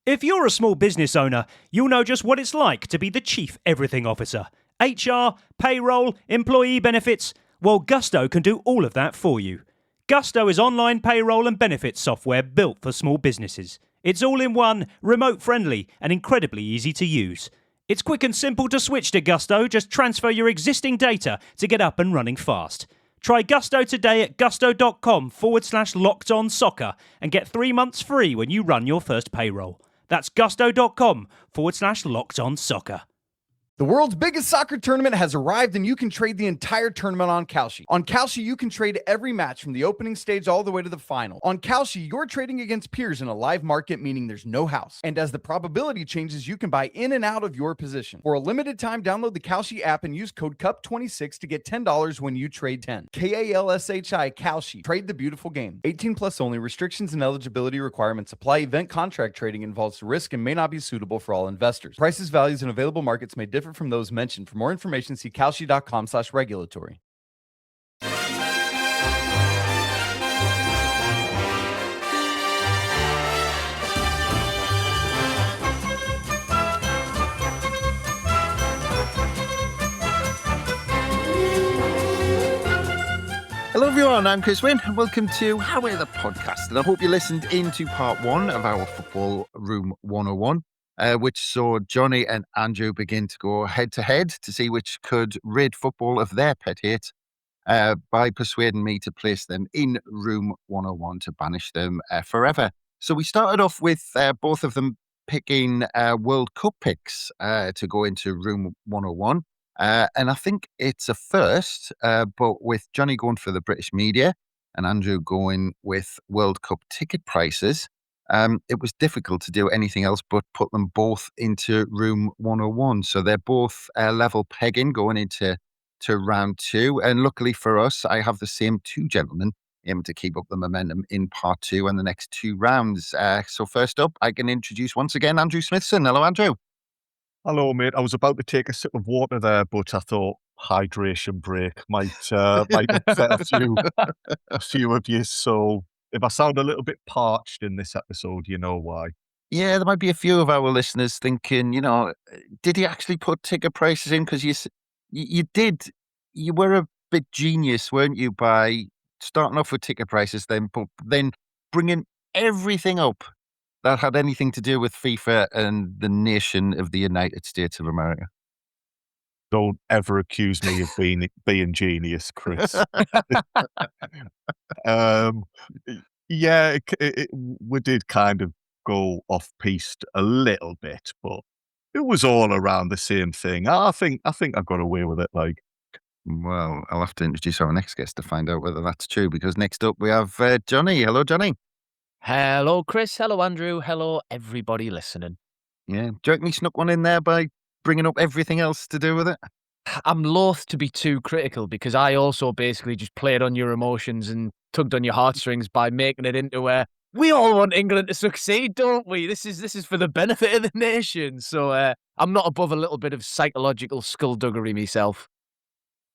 If you're a small business owner, you'll know just what it's like to be the chief everything officer. HR, payroll, employee benefits. Well, Gusto can do all of that for you. Gusto is online payroll and benefits software built for small businesses. It's all in one, remote friendly, and incredibly easy to use. It's quick and simple to switch to Gusto. Just transfer your existing data to get up and running fast. Try Gusto today at gusto.com/lockedonsoccer and get 3 months free when you run your first payroll. That's gusto.com/lockedonsoccer. The world's biggest soccer tournament has arrived, and you can trade the entire tournament on Kalshi. On Kalshi, you can trade every match from the opening stage all the way to the final. On Kalshi, you're trading against peers in a live market, meaning there's no house. And as the probability changes, you can buy in and out of your position. For a limited time, download the Kalshi app and use code CUP26 to get $10 when you trade 10. KALSHI Kalshi. Trade the beautiful game. 18 plus only. Restrictions and eligibility requirements apply. Event contract trading involves risk and may not be suitable for all investors. Prices, values, and available markets may differ from those mentioned. For more information, see kalshi.com/regulatory. Hello everyone, I'm Chris Wynn and welcome to How Are the Podcast. And I hope you listened into part one of our Football Room 101. Which saw Jonny and Andrew begin to go head-to-head to see which could rid football of their pet hate by persuading me to place them in Room 101 to banish them forever. So we started off with both of them picking World Cup picks to go into Room 101. And I think it's a first, but with Jonny going for the British media and Andrew going with World Cup ticket prices, it was difficult to do anything else but put them both into Room 101. So they're both level pegging going into round two. And luckily for us, I have the same two gentlemen aiming to keep up the momentum in part two and the next two rounds. So first up, I can introduce once again Andrew Smithson. Hello, Andrew. Hello, mate. I was about to take a sip of water there, but I thought hydration break might upset a few of you. So if I sound a little bit parched in this episode, you know why. Yeah, there might be a few of our listeners thinking, did he actually put ticket prices in? Because you did. You were a bit genius, weren't you, by starting off with ticket prices, then bringing everything up that had anything to do with FIFA and the nation of the United States of America. Don't ever accuse me of being genius, Chris. We did kind of go off-piste a little bit, but it was all around the same thing. I think I got away with it. Well, I'll have to introduce our next guest to find out whether that's true, because next up we have Jonny. Hello, Jonny. Hello, Chris. Hello, Andrew. Hello, everybody listening. Yeah. Do you reckon he snuck one in there by bringing up everything else to do with it? I'm loath to be too critical because I also basically just played on your emotions and tugged on your heartstrings by making it into we all want England to succeed, don't we? This is for the benefit of the nation. So I'm not above a little bit of psychological skullduggery myself.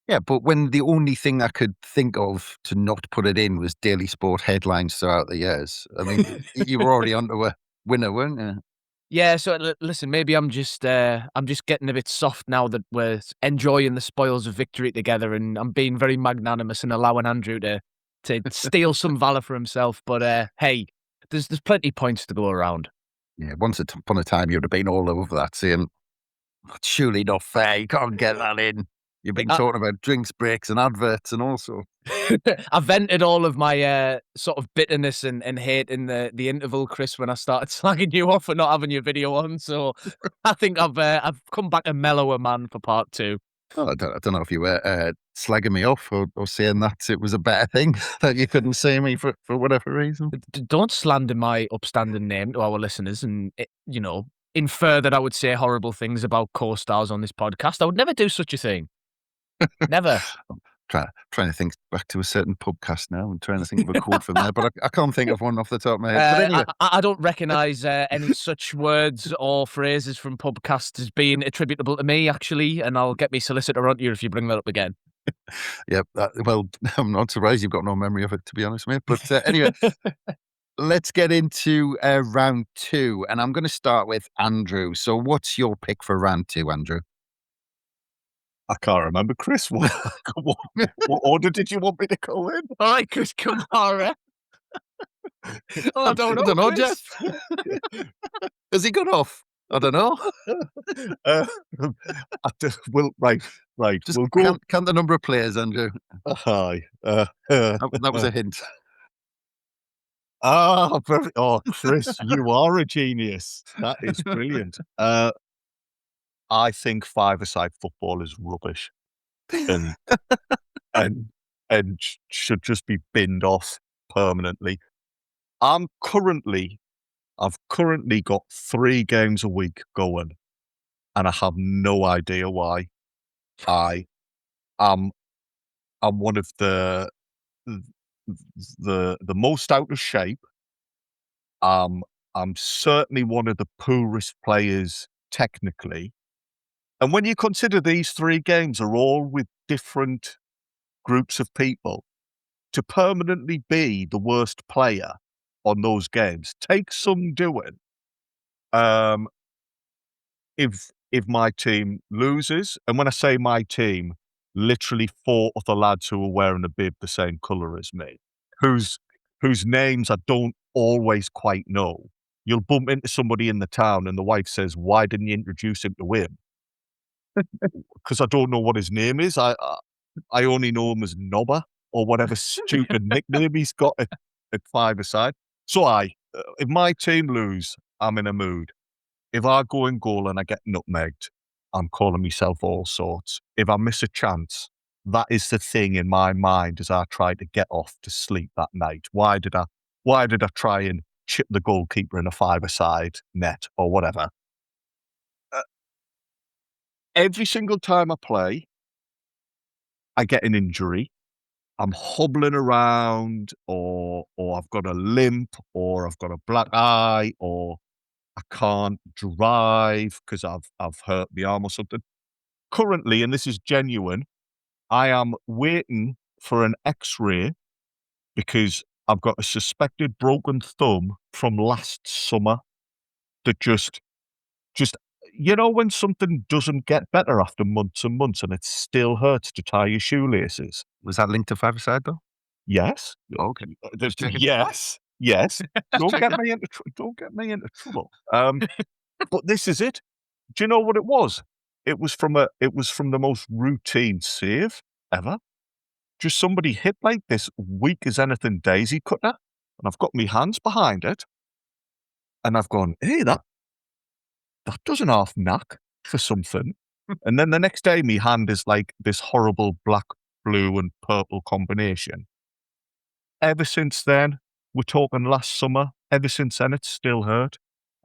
Yeah, but when the only thing I could think of to not put it in was Daily Sport headlines throughout the years. I mean, you were already onto a winner, weren't you? Yeah, so listen, maybe I'm just getting a bit soft now that we're enjoying the spoils of victory together, and I'm being very magnanimous and allowing Andrew to steal some valor for himself. But hey, there's plenty of points to go around. Yeah, once upon a time you'd have been all over that, saying, surely not fair, you can't get that in. You've been talking about drinks breaks and adverts and all sorts. I vented all of my sort of bitterness and hate in the interval, Chris, when I started slagging you off for not having your video on. So I think I've come back a mellower man for part two. Oh, I don't know if you were slagging me off or saying that it was a better thing that you couldn't see me for whatever reason. Don't slander my upstanding name to our listeners and, infer that I would say horrible things about co-stars on this podcast. I would never do such a thing. Never. I'm trying to think back to a certain podcast now. I'm trying to think of a quote from there, but I can't think of one off the top of my head. But anyway. I don't recognise any such words or phrases from podcasts as being attributable to me, actually, and I'll get me solicitor onto you if you bring that up again. Yep. Well, I'm not surprised you've got no memory of it, to be honest, mate. But anyway, let's get into round 2. And I'm going to start with Andrew. So what's your pick for round 2, Andrew? I can't remember, Chris. What order did you want me to go in? All right, Chris Kamara. Oh, I don't know, Chris. Jeff. Has he gone off? I don't know. Right. Just We'll go. count the number of players, Andrew. Hi. That was a hint. Chris, you are a genius. That is brilliant. I think five-a-side football is rubbish, and and should just be binned off permanently. I've currently got 3 games a week going, and I have no idea why. I'm one of the most out of shape. I'm certainly one of the poorest players technically. And when you consider these 3 games are all with different groups of people, to permanently be the worst player on those games takes some doing. If my team loses, and when I say my team, literally 4 of the lads who are wearing a bib the same colour as me, whose names I don't always quite know. You'll bump into somebody in the town and the wife says, "Why didn't you introduce him to him?" Because I don't know what his name is. I only know him as Nobber or whatever stupid nickname he's got at 5-a-side. So if my team lose, I'm in a mood. If I go in goal and I get nutmegged, I'm calling myself all sorts. If I miss a chance, that is the thing in my mind as I try to get off to sleep that night. Why did I try and chip the goalkeeper in a 5-a-side net or whatever? Every single time I play, I get an injury. I'm hobbling around, or I've got a limp, or I've got a black eye, or I can't drive because I've hurt the arm or something. Currently, and this is genuine, I am waiting for an X-ray because I've got a suspected broken thumb from last summer that just when something doesn't get better after months and months and it still hurts to tie your shoelaces. Was that linked to 5-a-side though? Yes. Okay. Yes. Don't get me into trouble. But this is it. Do you know what it was? It was from the most routine save ever. Just somebody hit like this weak as anything daisy cutter, and I've got my hands behind it, and I've gone, hey, that doesn't half knack for something. And then the next day, my hand is like this horrible black, blue, and purple combination. Ever since then, we're talking last summer, ever since then, it's still hurt.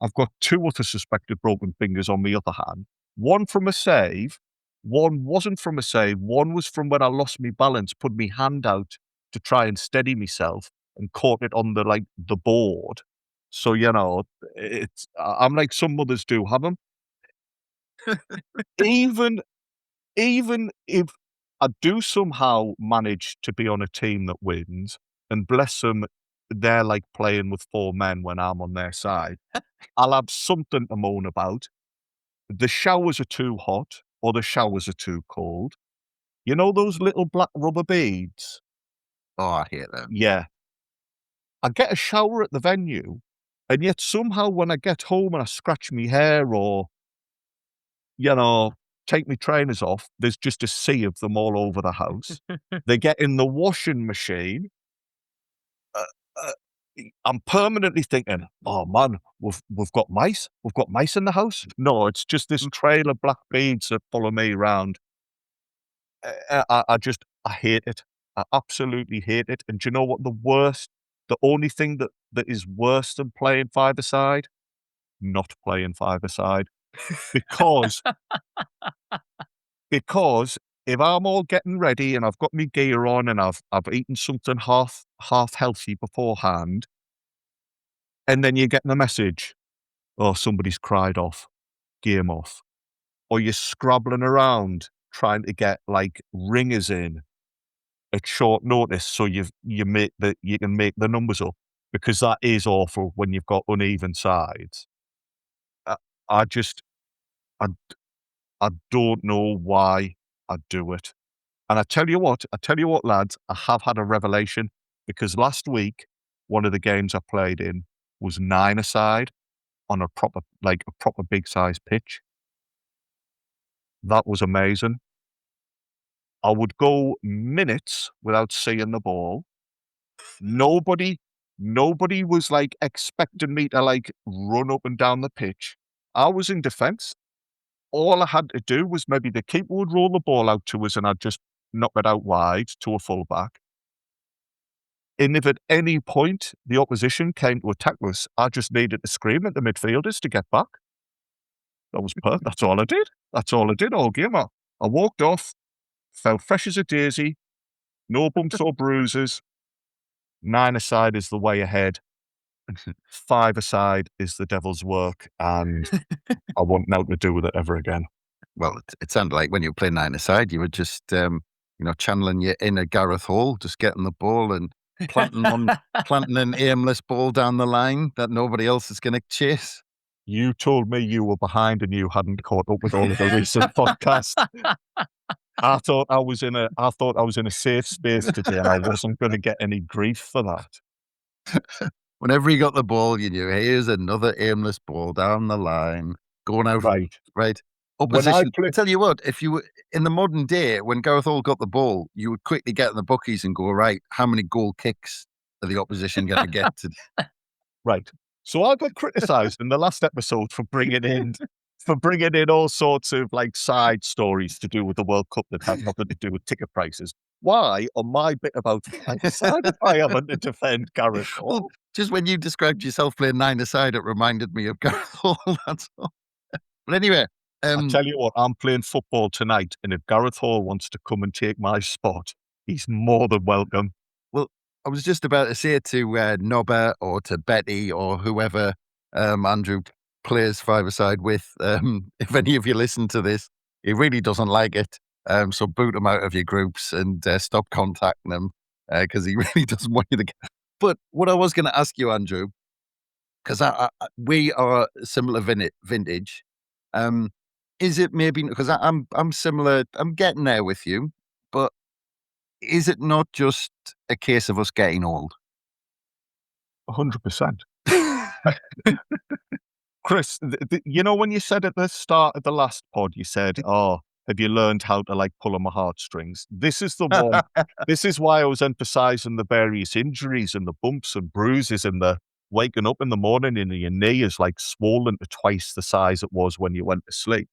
I've got 2 other suspected broken fingers on the other hand. One from a save, one wasn't from a save, one was from when I lost my balance, put my hand out to try and steady myself and caught it on the board. So, I'm like some mothers do have them. Even if I do somehow manage to be on a team that wins, and bless them, they're like playing with 4 men when I'm on their side, I'll have something to moan about. The showers are too hot or the showers are too cold. You know those little black rubber beads? Oh, I hate them. Yeah. I get a shower at the venue, and yet somehow when I get home and I scratch my hair or, take my trainers off, there's just a sea of them all over the house. They get in the washing machine. Uh, I'm permanently thinking, oh man, we've got mice. We've got mice in the house. No, it's just this trail of black beads that follow me around. I hate it. I absolutely hate it. And do you know what the only thing that is worse than playing 5-a-side? Not playing 5-a-side. Because if I'm all getting ready and I've got my gear on and I've eaten something half healthy beforehand, and then you're getting a message, oh, somebody's cried off, game off, or you're scrabbling around trying to get like ringers in at short notice so you can make the numbers up. because that is awful when you've got uneven sides. I, I just, I, I don't know why I do it. And I tell you what, lads, I have had a revelation, because last week, one of the games I played in was 9-a-side on a proper big size pitch. That was amazing. I would go minutes without seeing the ball. Nobody was like expecting me to like run up and down the pitch. I was in defence. All I had to do was maybe the keeper would roll the ball out to us and I'd just knock it out wide to a fullback. And if at any point the opposition came to attack us, I just needed to scream at the midfielders to get back. That was perfect. That's all I did. That's all I did all game. I walked off, felt fresh as a daisy, no bumps or bruises. 9-a-side is the way ahead. 5-a-side is the devil's work, and I want nothing to do with it ever again. Well, it sounded like when you were playing 9-a-side, you were just, channeling your inner Gareth Hall, just getting the ball and planting an aimless ball down the line that nobody else is going to chase. You told me you were behind and you hadn't caught up with all of the recent podcasts. I thought I was in a safe space today, and I wasn't going to get any grief for that. Whenever he got the ball, you knew, here's another aimless ball down the line, going out. Right. Opposition. I tell you what, if you were in the modern day, when Gareth Hall got the ball, you would quickly get in the bookies and go, right, how many goal kicks are the opposition going to get today? Right. So I got criticised in the last episode for bringing in all sorts of like side stories to do with the World Cup that had nothing to do with ticket prices. Why, on my bit about I decided I haven't to defend Gareth Hall? Well, just when you described yourself playing 9-a-side, it reminded me of Gareth Hall. That's all. But anyway, I'll tell you what, I'm playing football tonight, and if Gareth Hall wants to come and take my spot, he's more than welcome. Well, I was just about to say to Nobber or to Betty or whoever Andrew plays 5-a-side with, if any of you listen to this, he really doesn't like it. So boot him out of your groups and stop contacting him because he really doesn't want you to get. But what I was going to ask you, Andrew, because we are similar vintage. Is it maybe because I'm similar? I'm getting there with you, but is it not just a case of us getting old? 100%. Chris, you know when you said at the start of the last pod, you said, "Oh, have you learned how to like pull on my heartstrings?" This is the one. This is why I was emphasising the various injuries and the bumps and bruises and the waking up in the morning and your knee is like swollen to twice the size it was when you went to sleep.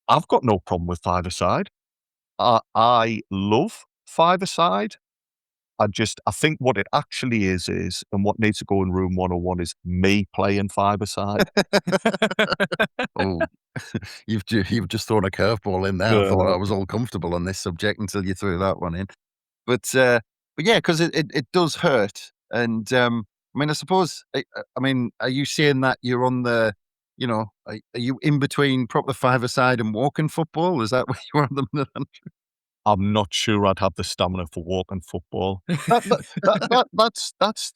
I've got no problem with 5-a-side. I love 5-a-side. I think what it actually is, and what needs to go in room 101 is me playing 5-a-side. Oh, you've just thrown a curveball in there. I thought I was all comfortable on this subject until you threw that one in. But yeah, because it does hurt. And I mean, I suppose, are you saying that you're on the, are you in between proper 5-a-side and walking football? Is that where you are at the minute? I'm not sure I'd have the stamina for walking football. That's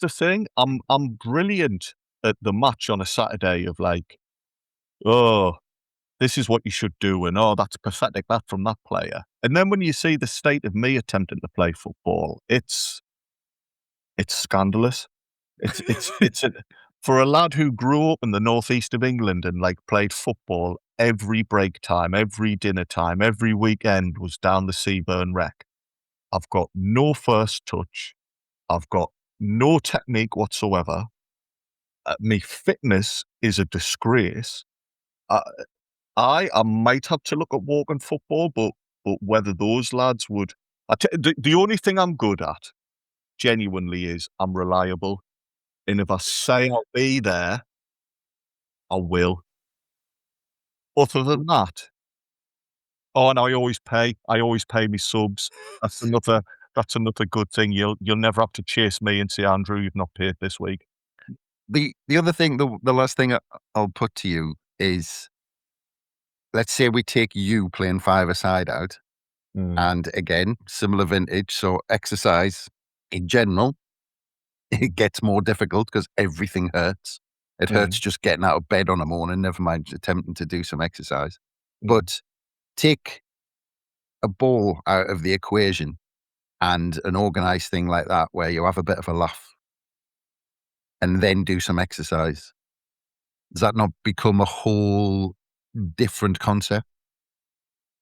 the thing. I'm brilliant at the match on a Saturday of like, oh, this is what you should do, and oh, that's pathetic, that from that player. And then when you see the state of me attempting to play football, it's scandalous. It's for a lad who grew up in the northeast of England and like played football every break time, every dinner time, every weekend was down the Seaburn Rec. I've got no first touch. I've got no technique whatsoever. My fitness is a disgrace. I might have to look at walking football, but whether those lads would... the only thing I'm good at, genuinely, is I'm reliable. And if I say I'll be there, I will. Other than that, and I always pay me subs. That's another good thing. You'll never have to chase me and say, Andrew, you've not paid this week. The other thing, the last thing I'll put to you is, let's say we take you playing 5-a-side out, and again, similar vintage, so exercise in general, it gets more difficult because everything hurts. It hurts just getting out of bed on a morning, never mind attempting to do some exercise. But take a ball out of the equation and an organized thing like that where you have a bit of a laugh and then do some exercise. Does that not become a whole different concept?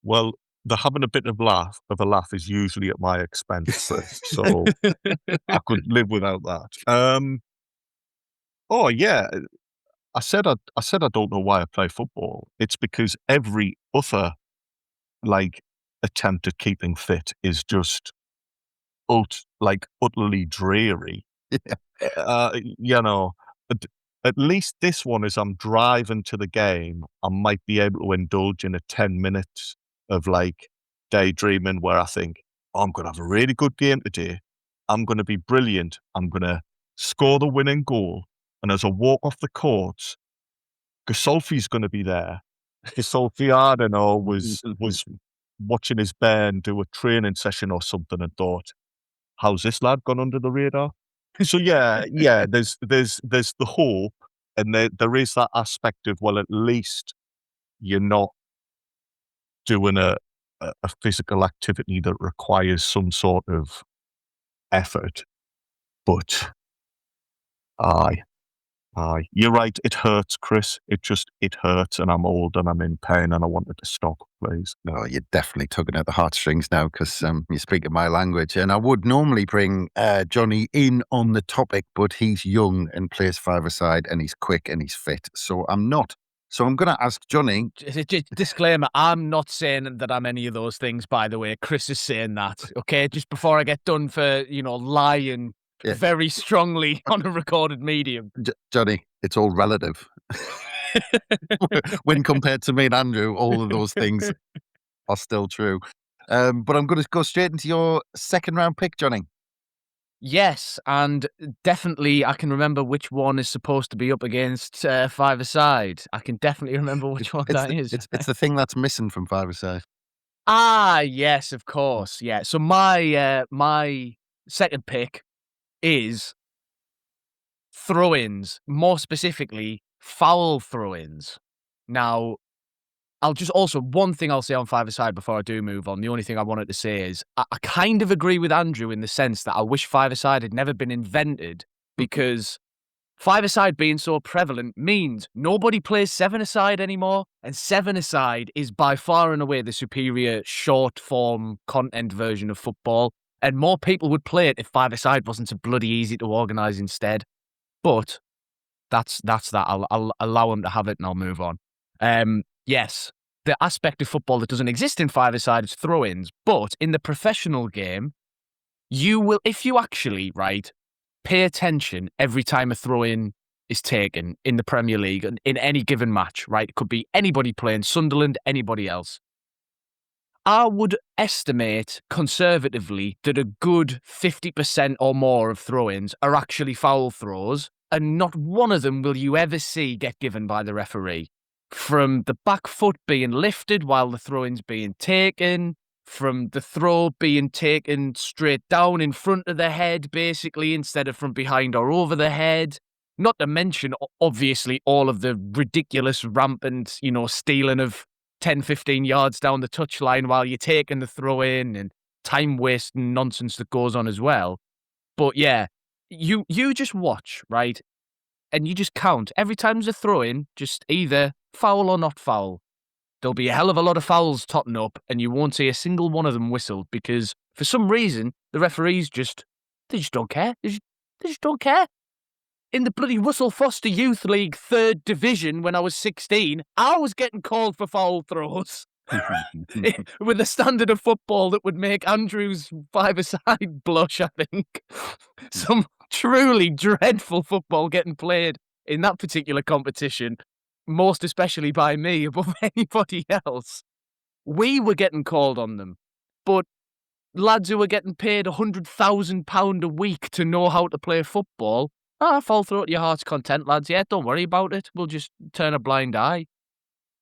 Well, the having a bit of a laugh is usually at my expense, so I could live without that. Oh yeah, I said I don't know why I play football. It's because every other attempt at keeping fit is just utterly dreary. You know, at least this one is I'm driving to the game. I might be able to indulge in a 10 minutes of daydreaming where I think, oh, I'm going to have a really good game today. I'm going to be brilliant. I'm going to score the winning goal. And as I walk off the court, Gasolfi's going to be there. Gasolfi, I don't know, was watching his band do a training session or something and thought, how's this lad gone under the radar? So yeah, there's the hope, and there is that aspect of, well, at least you're not doing a physical activity that requires some sort of effort. But aye, you're right. It hurts, Chris. It hurts, and I'm old and I'm in pain, and I wanted to stop, please. No, you're definitely tugging at the heartstrings now because you're speaking my language. And I would normally bring Jonny in on the topic, but he's young and plays five-a-side and he's quick and he's fit. So I'm not. So I'm going to ask Jonny. Disclaimer, I'm not saying that I'm any of those things, by the way. Chris is saying that, okay? Just before I get done for, lying very strongly on a recorded medium. Jonny, it's all relative. When compared to me and Andrew, all of those things are still true. But I'm going to go straight into your second round pick, Jonny. Yes, and definitely I can remember which one is supposed to be up against five-a-side. I can definitely remember which one that is. It's the thing that's missing from five-a-side. Ah, yes, of course. Yeah. So my second pick is throw-ins, more specifically foul throw-ins. Now, I'll just also, one thing I'll say on five-a-side before I do move on, the only thing I wanted to say is I kind of agree with Andrew in the sense that I wish five-a-side had never been invented, because five-a-side being so prevalent means nobody plays seven-a-side anymore, and seven-a-side is by far and away the superior short-form content version of football, and more people would play it if five-a-side wasn't so bloody easy to organise instead. But that's that. I'll allow him to have it and I'll move on. Yes, the aspect of football that doesn't exist in five-a-side is throw-ins, but in the professional game, you will, if you actually, pay attention every time a throw-in is taken in the Premier League and in any given match, right? It could be anybody playing Sunderland, anybody else. I would estimate conservatively that a good 50% or more of throw-ins are actually foul throws, and not one of them will you ever see get given by the referee. From the back foot being lifted while the throw-in's being taken, from the throw being taken straight down in front of the head, basically, instead of from behind or over the head. Not to mention, obviously, all of the ridiculous, rampant, stealing of 10, 15 yards down the touchline while you're taking the throw in, and time wasting nonsense that goes on as well. But yeah, you just watch, right? And you just count. Every time there's a throw in, just either foul or not foul. There'll be a hell of a lot of fouls totting up, and you won't see a single one of them whistled because for some reason the referees they just don't care. They just don't care. In the bloody Russell Foster Youth League 3rd Division when I was 16, I was getting called for foul throws with a standard of football that would make Andrew's five-a-side blush, I think. Some truly dreadful football getting played in that particular competition, most especially by me above anybody else. We were getting called on them, but lads who were getting paid £100,000 a week to know how to play football, foul throw to your heart's content, lads. Yeah, don't worry about it. We'll just turn a blind eye.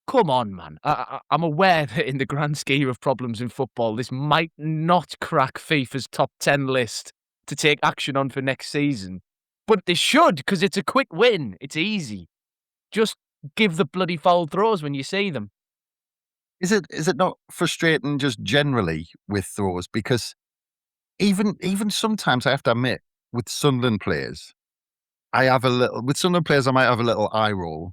Come on, man. I'm aware that in the grand scheme of problems in football, this might not crack FIFA's top 10 list to take action on for next season. But they should, because it's a quick win. It's easy. Just give the bloody foul throws when you see them. Is it not frustrating just generally with throws? Because even sometimes I have to admit, with Sunderland players, I might have a little eye roll,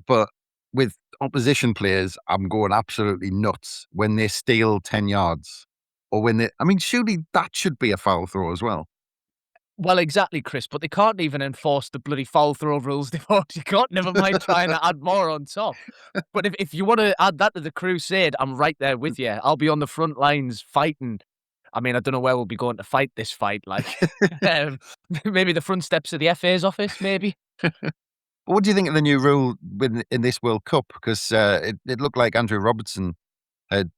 but with opposition players, I'm going absolutely nuts when they steal 10 yards or surely that should be a foul throw as well. Well, exactly, Chris, but they can't even enforce the bloody foul throw rules they've already got, never mind trying to add more on top. But if you want to add that to the crusade, I'm right there with you. I'll be on the front lines fighting. I mean, I don't know where we'll be going to fight this fight, like maybe the front steps of the FA's office, maybe. What do you think of the new rule in this World Cup? Because it looked like Andrew Robertson had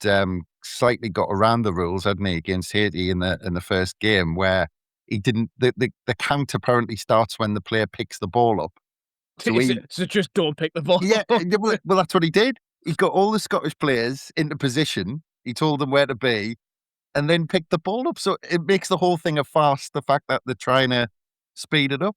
slightly got around the rules, hadn't he, against Haiti in the first game, where he didn't. The count apparently starts when the player picks the ball up. So just don't pick the ball. Yeah, well, that's what he did. He got all the Scottish players into position. He told them where to be, and then picked the ball up. So it makes the whole thing a farce. The fact that they're trying to speed it up.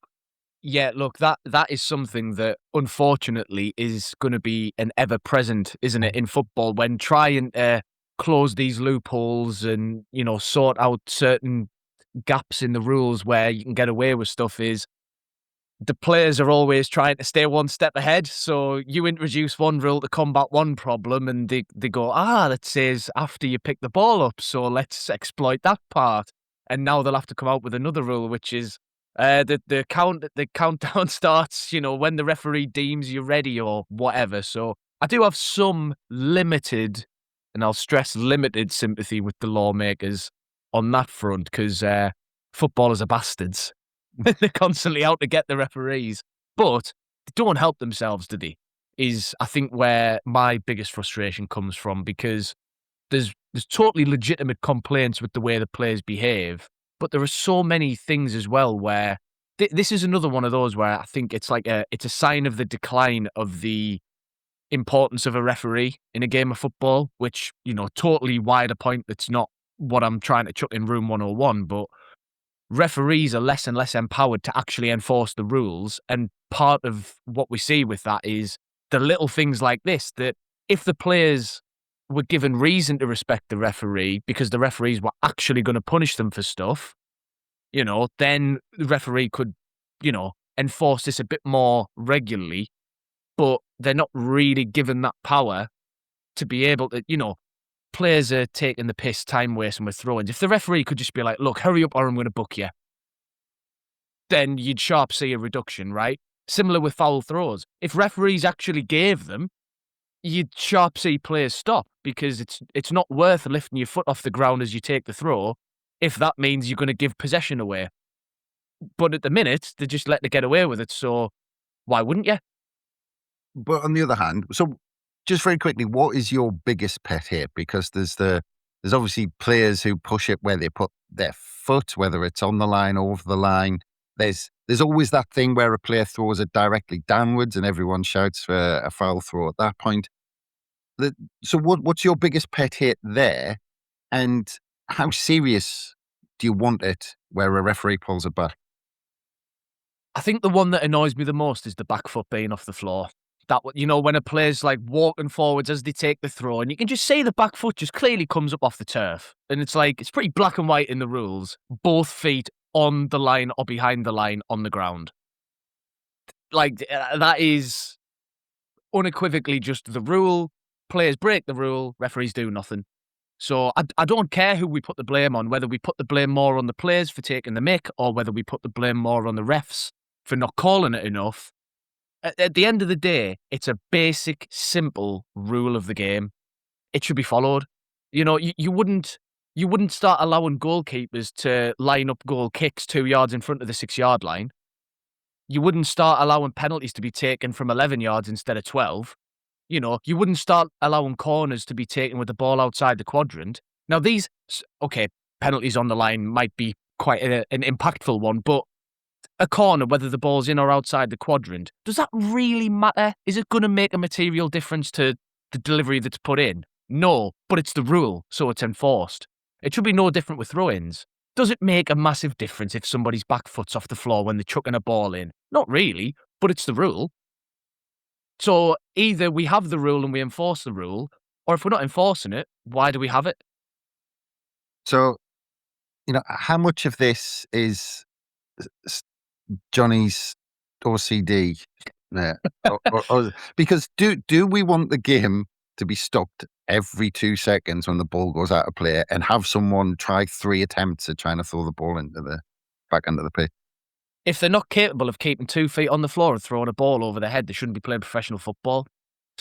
Yeah, look, that is something that unfortunately is going to be an ever present, isn't it, in football when trying to close these loopholes and, sort out certain gaps in the rules where you can get away with stuff is the players are always trying to stay one step ahead. So you introduce one rule to combat one problem and they go, that says after you pick the ball up. So let's exploit that part. And now they'll have to come out with another rule, which is the countdown starts, when the referee deems you ready or whatever. So I do have some limited, and I'll stress limited sympathy with the lawmakers on that front because footballers are bastards. They're constantly out to get the referees, but they don't help themselves, do they? Is I think where my biggest frustration comes from because there's totally legitimate complaints with the way the players behave, but there are so many things as well where this is another one of those where I think it's like it's a sign of the decline of the importance of a referee in a game of football, which, totally wider point. That's not what I'm trying to chuck in room 101, but referees are less and less empowered to actually enforce the rules. And part of what we see with that is the little things like this, that if the players were given reason to respect the referee because the referees were actually going to punish them for stuff, then the referee could, enforce this a bit more regularly, but they're not really given that power to be able to, players are taking the piss, time wasting with throw-ins. If the referee could just be like, look, hurry up or I'm going to book you, then you'd sharp see a reduction, right? Similar with foul throws. If referees actually gave them, you'd sharp see players stop because it's not worth lifting your foot off the ground as you take the throw if that means you're going to give possession away. But at the minute, they're just letting it get away with it, so why wouldn't you? But on the other hand, so just very quickly, what is your biggest pet hate? Because there's obviously players who push it where they put their foot, whether it's on the line, over the line. There's always that thing where a player throws it directly downwards and everyone shouts for a foul throw at that point. So what's your biggest pet hate there? And how serious do you want it where a referee pulls it back? I think the one that annoys me the most is the back foot being off the floor. That, when a player's like walking forwards as they take the throw, and you can just see the back foot just clearly comes up off the turf. And it's like, it's pretty black and white in the rules. Both feet on the line or behind the line on the ground. Like, that is unequivocally just the rule. Players break the rule, referees do nothing. So I don't care who we put the blame on, whether we put the blame more on the players for taking the mick or whether we put the blame more on the refs for not calling it enough. At the end of the day, it's a basic, simple rule of the game. It should be followed. You wouldn't start allowing goalkeepers to line up goal kicks 2 yards in front of the 6-yard line. You wouldn't start allowing penalties to be taken from 11 yards instead of 12. You wouldn't start allowing corners to be taken with the ball outside the quadrant. Now, penalties on the line might be quite an impactful one, but a corner, whether the ball's in or outside the quadrant, does that really matter? Is it going to make a material difference to the delivery that's put in? No, but it's the rule, so it's enforced. It should be no different with throw-ins. Does it make a massive difference if somebody's back foot's off the floor when they're chucking a ball in? Not really, but it's the rule. So either we have the rule and we enforce the rule, or if we're not enforcing it, why do we have it? So, how much of this is s- Johnny's OCD there? Because do we want the game to be stopped every 2 seconds when the ball goes out of play and have someone try 3 attempts at trying to throw the ball back into the pitch? If they're not capable of keeping 2 feet on the floor and throwing a ball over their head, they shouldn't be playing professional football.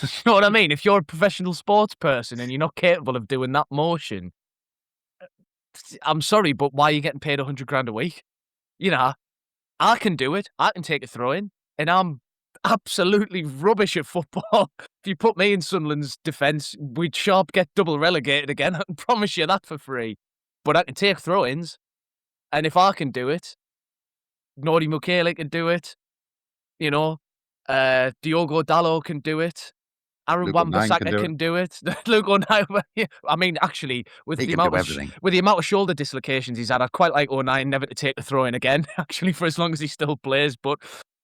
You know what I mean? If you're a professional sports person and you're not capable of doing that motion, I'm sorry, but why are you getting paid 100 grand a week? I can do it. I can take a throw in, and I'm absolutely rubbish at football. If you put me in Sunderland's defence, we'd sharp get double relegated again. I can promise you that for free. But I can take throw-ins, and if I can do it, Nordy Mukele can do it. Diogo Dallo can do it. Aaron Luke O'Nien Wan-Bissaka can do it. Luke O'Nien, I mean, actually, with He the can amount do of everything. with the amount of shoulder dislocations he's had, I'd quite like O'Nien never to take the throw in again. Actually, for as long as he still plays. But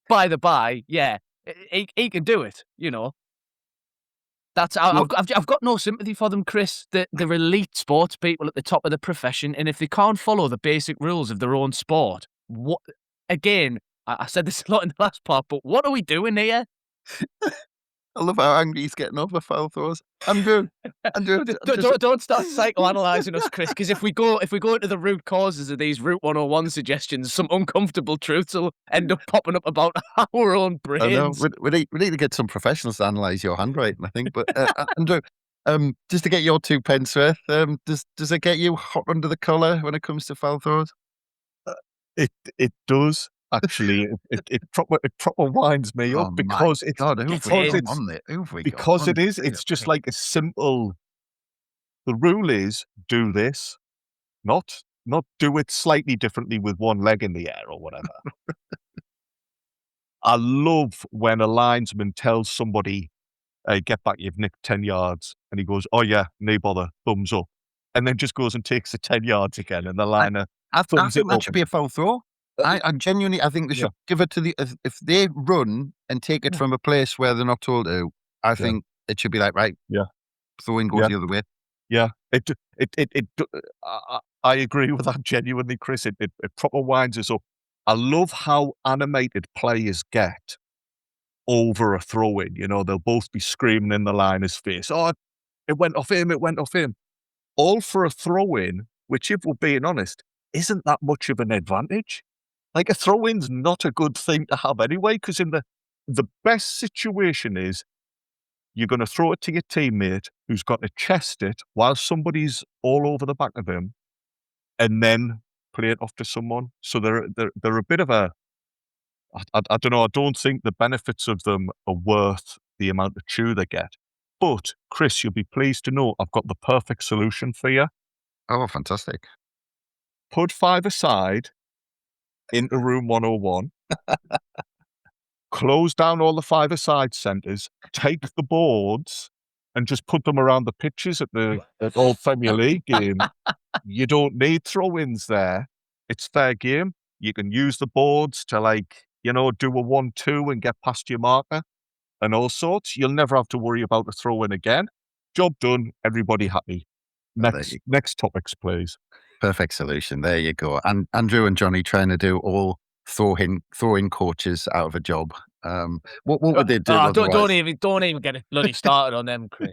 by the by, yeah, he can do it. I've got no sympathy for them, Chris. They're elite sports people at the top of the profession, and if they can't follow the basic rules of their own sport, what? Again, I said this a lot in the last part, but what are we doing here? I love how angry he's getting over foul throws. Andrew, Don't start psychoanalyzing us, Chris, because if we go into the root causes of these Route 101 suggestions, some uncomfortable truths will end up popping up about our own I know brains. we need to get some professionals to analyse your handwriting, I think. But Andrew, just to get your 2 pence worth, does it get you hot under the collar when it comes to foul throws? It does actually. It proper winds me up because it's God, who have we got on there? because it is. It's just like a simple. The rule is do this, not do it slightly differently with one leg in the air or whatever. I love when a linesman tells somebody, "Hey, get back, you've nicked 10 yards," and he goes, "Oh yeah, no bother, thumbs up," and then just goes and takes the 10 yards again, and the liner I thumbs think it that up. should be a foul throw. I genuinely, I think they should give it to if they run and take it from a place where they're not told to. I think it should be like, right, throwing goes the other way. Yeah, I agree with that genuinely, Chris. It proper winds us up. I love how animated players get over a throw-in. They'll both be screaming in the liner's face, "Oh, it went off him, it went off him." All for a throw-in, which, if we're being honest, isn't that much of an advantage. Like, a throw-in's not a good thing to have anyway, because in the best situation is you're going to throw it to your teammate who's got to chest it while somebody's all over the back of him, and then play it off to someone. So they're a bit of a. I don't know. I don't think the benefits of them are worth the amount of chew they get. But Chris, you'll be pleased to know I've got the perfect solution for you. Oh, fantastic! Put 5 aside into room 101. Close down all the 5-a-side centres, take the boards and just put them around the pitches at all Premier League games. You don't need throw-ins there. It's fair game. You can use the boards to do a 1-2 and get past your marker and all sorts. You'll never have to worry about the throw-in again. Job done. Everybody happy. Next topics, please. Perfect solution. There you go. And Andrew and Johnny trying to do all throwing coaches out of a job. What would they do? Don't even get it bloody started on them, Chris.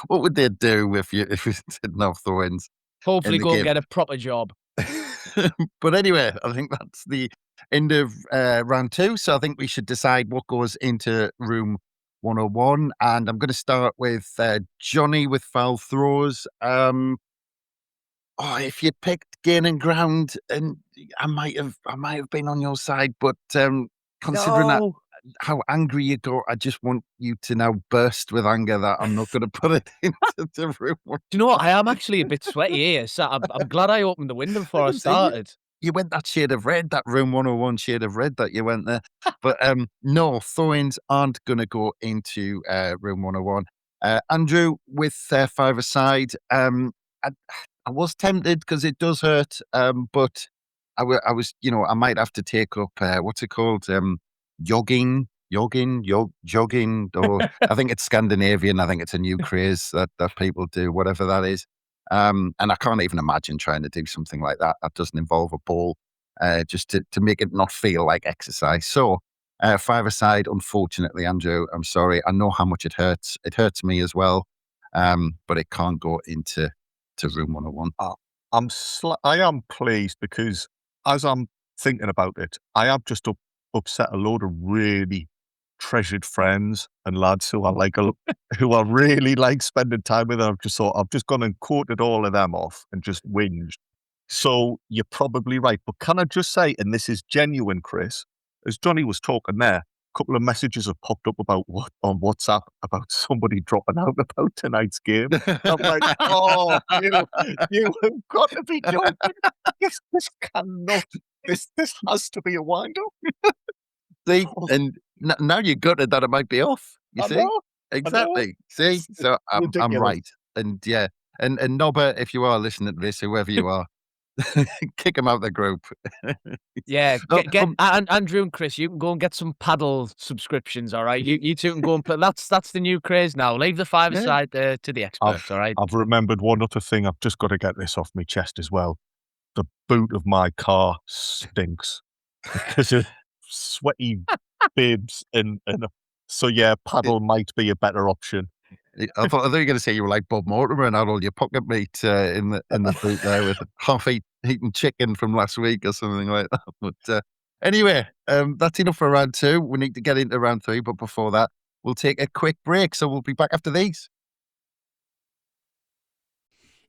What would they do if you didn't have throw-ins? Hopefully, go and get a proper job. But anyway, I think that's the end of round 2. So I think we should decide what goes into room 101. And I'm going to start with Johnny with foul throws. If you'd picked gaining ground, and I might have been on your side, but considering how angry you got, I just want you to now burst with anger that I'm not going to put it into the room. Do you know what? I am actually a bit sweaty here, so I'm glad I opened the window before I started. You went that shade of red, that room 101 shade of red that you went there. But no, throw-ins aren't going to go into room 101. Andrew, with 5 aside, I was tempted because it does hurt, but I was, I might have to take up what's it called, jogging, or I think it's Scandinavian. I think it's a new craze that people do, whatever that is. And I can't even imagine trying to do something like that. That doesn't involve a ball, just to make it not feel like exercise. So, five-a-side, unfortunately, Andrew, I'm sorry. I know how much it hurts. It hurts me as well, but it can't go into room 101. I am pleased because as I'm thinking about it, I have just upset a load of really treasured friends and lads who are who are really like spending time with. I've just thought I've just gone and quoted all of them off and just whinged. So you're probably right, but can I just say, and this is genuine, Chris, as Johnny was talking there, a couple of messages have popped up on WhatsApp about somebody dropping out about tonight's game. I'm like, oh, you have got to be joking. This cannot. This has to be a wind up. See, and now you gutted that it might be off. You I see, know. exactly. See, so I'm Ridiculous. right, and yeah, and Nobber, if you are listening to this, whoever you are, kick him out of the group. Yeah, Oh, get Andrew and Chris. You can go and get some paddle subscriptions. All right, you two can go and play. That's the new craze now. Leave the five Yeah. aside to the experts. All right. I've remembered one other thing. I've just got to get this off my chest as well. The boot of my car stinks because of sweaty bibs and so yeah, paddle might be a better option. I thought you were going to say you were like Bob Mortimer and had all your pocket meat in the boot there with half-eaten chicken from last week or something like that. But anyway, that's enough for round 2. We need to get into round 3, but before that, we'll take a quick break. So we'll be back after these.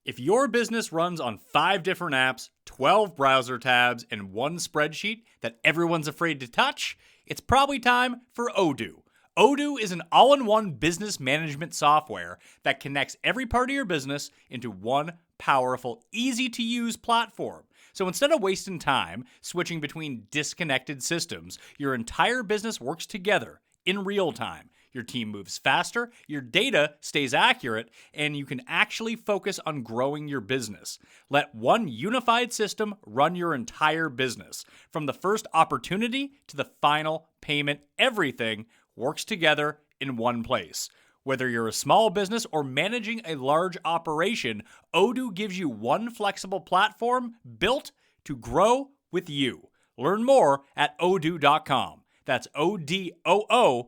If your business runs on 5 different apps, 12 browser tabs, and one spreadsheet that everyone's afraid to touch, it's probably time for Odoo. Odoo is an all-in-one business management software that connects every part of your business into one powerful, easy-to-use platform. So instead of wasting time switching between disconnected systems, your entire business works together in real time. Your team moves faster, your data stays accurate, and you can actually focus on growing your business. Let one unified system run your entire business. From the first opportunity to the final payment, everything works together in one place. Whether you're a small business or managing a large operation, Odoo gives you one flexible platform built to grow with you. Learn more at odoo.com. That's ODOO.com.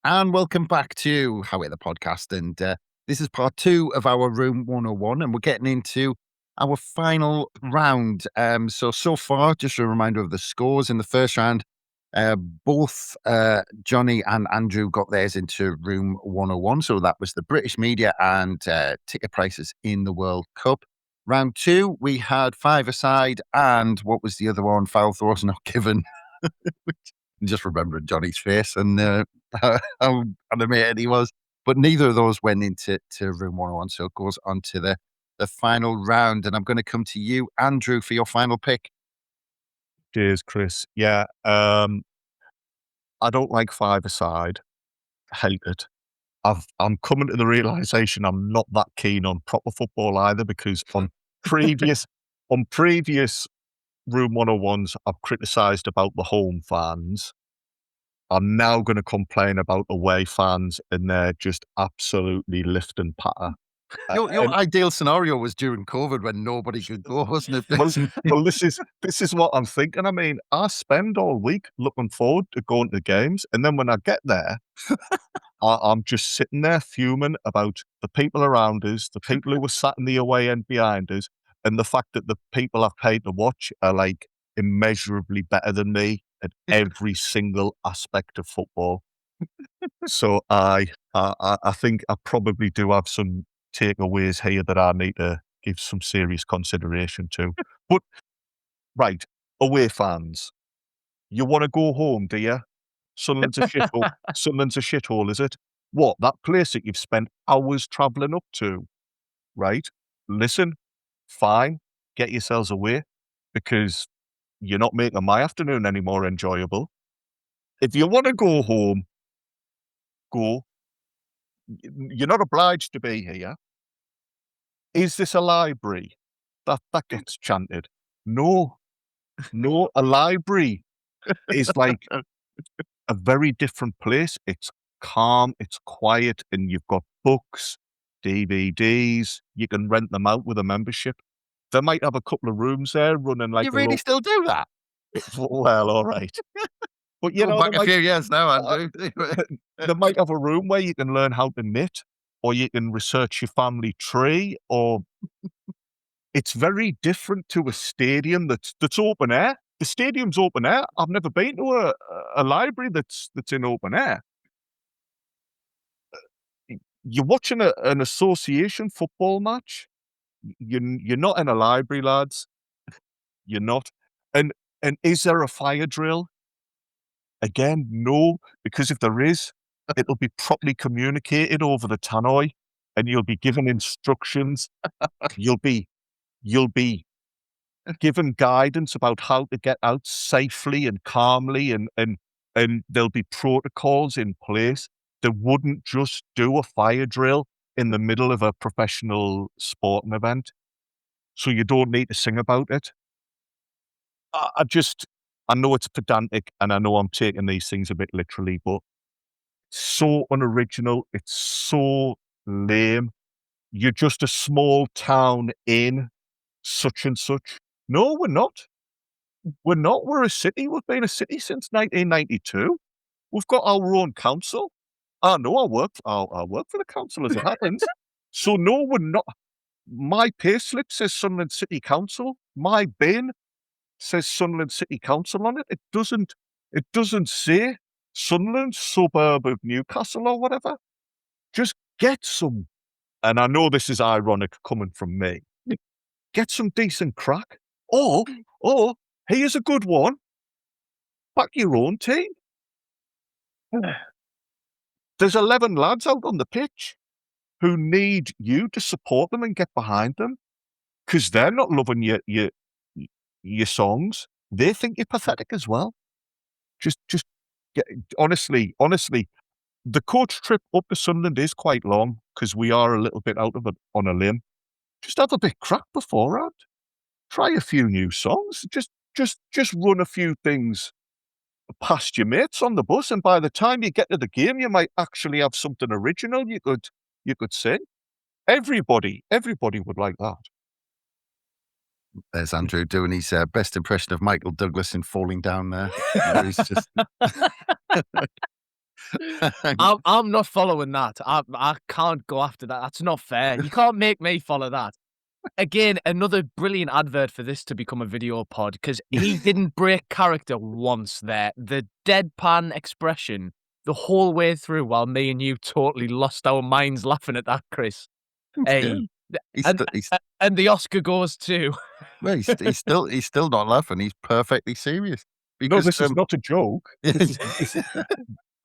And welcome back to How It the Podcast. And this is part 2 of our Room 101, and we're getting into our final round. So far, just a reminder of the scores in the first round. Both Jonny and Andrew got theirs into Room 101. So that was the British media and ticket prices in the World Cup. Round 2, we had 5-a-side and what was the other one? Foul throws not given. Just remembering Johnny's face and how animated he was. But neither of those went into Room 101. So it goes on to the final round. And I'm going to come to you, Andrew, for your final pick. Cheers, Chris. Yeah, I don't like 5-a-side. Hate it. I'm coming to the realization I'm not that keen on proper football either, because on previous Room 101s, I've criticised about the home fans. I'm now going to complain about away fans, and they're just absolutely lift and patter. Your ideal scenario was during COVID when nobody could go, wasn't it? Well, this is what I'm thinking. I mean, I spend all week looking forward to going to games, and then when I get there, I'm just sitting there fuming about the people around us, the people who were sat in the away end behind us, and the fact that the people I've paid to watch are like immeasurably better than me at every single aspect of football. So I think I probably do have some takeaways here that I need to give some serious consideration to. But right, away fans, you want to go home, do you? Sunderland's a shithole. Sunderland's a shithole, is it? What, that place that you've spent hours travelling up to, right? Listen, fine, get yourselves away, because you're not making my afternoon any more enjoyable. If you want to go home, go. You're not obliged to be here. Is this a library? That gets chanted. No, a library is like a very different place. It's calm, it's quiet, and you've got books, DVDs. You can rent them out with a membership. They might have a couple of rooms there running like You a really still do that? well, all right. But you Going know, back a few years now, Andrew. they might have a room where you can learn how to knit, or you can research your family tree, or it's very different to a stadium that's open air. The stadium's open air. I've never been to a library that's in open air. You're watching an association football match. You're not in a library, lads. You're not. And is there a fire drill? Again, no, because if there is, it'll be properly communicated over the tannoy, and you'll be given instructions. You'll be given guidance about how to get out safely and calmly, and there'll be protocols in place. They wouldn't just do a fire drill in the middle of a professional sporting event, so you don't need to sing about it. I know it's pedantic, and I know I'm taking these things a bit literally, but so unoriginal, it's so lame. You're just a small town in such and such. No, we're not. We're not. We're a city. We've been a city since 1992. We've got our own council. I know I work for the council as it happens. So no, we're not. My payslip says Sunderland City Council. My bin says Sunderland City Council on it. It doesn't say Sunderland, suburb of Newcastle or whatever. Just get some, and I know this is ironic coming from me, get some decent crack. Or here's a good one. Back your own team. There's 11 lads out on the pitch who need you to support them and get behind them, because they're not loving your songs. They think you're pathetic as well. Just get, honestly, the coach trip up to Sunderland is quite long, because we are a little bit out of it on a limb. Just have a bit crack beforehand. Try a few new songs. Just run a few things past your mates on the bus, and by the time you get to the game, you might actually have something original you could sing. Everybody would like that. There's Andrew doing his best impression of Michael Douglas in Falling Down there. He's just... I'm not following that. I can't go after that. That's not fair. You can't make me follow that. Again, another brilliant advert for this to become a video pod, because he didn't break character once there. The deadpan expression the whole way through, while me and you totally lost our minds laughing at that, Chris. Hey, and the Oscar goes to... Well, he's still not laughing. He's perfectly serious. Because, no, this is not a joke.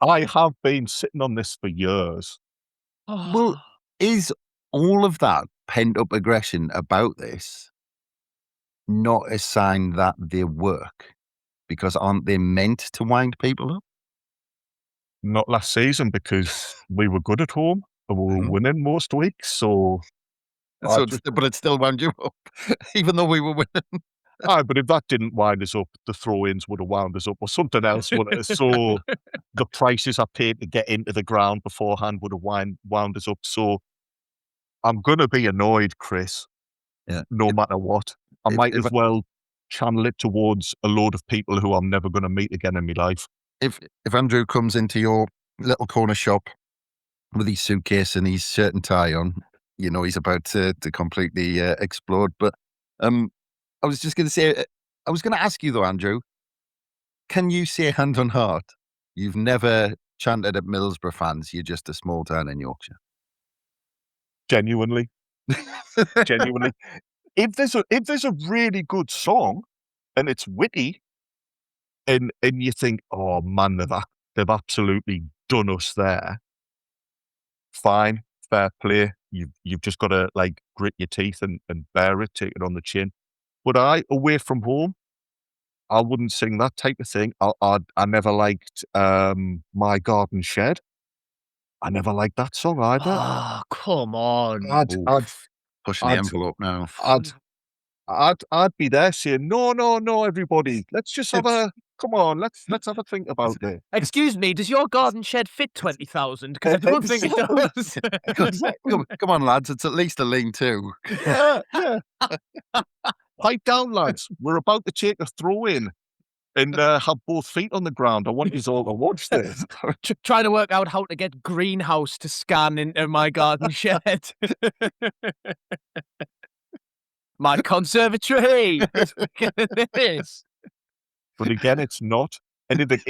I have been sitting on this for years. Well, is all of that pent-up aggression about this not a sign that they work? Because aren't they meant to wind people up? Not last season, because we were good at home and we were winning most weeks. So but it still wound you up, even though we were winning. But if that didn't wind us up, the throw-ins would have wound us up, or something else would have. So the prices I paid to get into the ground beforehand would have wound us up. So I'm going to be annoyed, Chris, no matter what. I might as well channel it towards a load of people who I'm never going to meet again in my life. If Andrew comes into your little corner shop with his suitcase and his shirt and tie on, you know he's about to completely explode. But I was just going to say, I was going to ask you though, Andrew, can you say hand on heart, you've never chanted at Middlesbrough fans, you're just a small town in Yorkshire? Genuinely. If there's a really good song and it's witty, and you think, oh man, they've absolutely done us there, fine, fair play. You've just got to like grit your teeth and bear it, take it on the chin. But away from home, I wouldn't sing that type of thing. I never liked My Garden Shed. I never liked that song either. Oh, come on. Pushing the I'd- envelope now. I'd be there saying, no, everybody, let's just have come on, let's have a think about it. Excuse me, does your garden shed fit 20,000? Because I don't think it does. Come on, lads, it's at least a lean-to. Yeah. Pipe down, lads. We're about to take a throw in and have both feet on the ground. I want you all to watch this. Trying to work out how to get greenhouse to scan into my garden shed. My conservatory. This. But again, it's not. And if it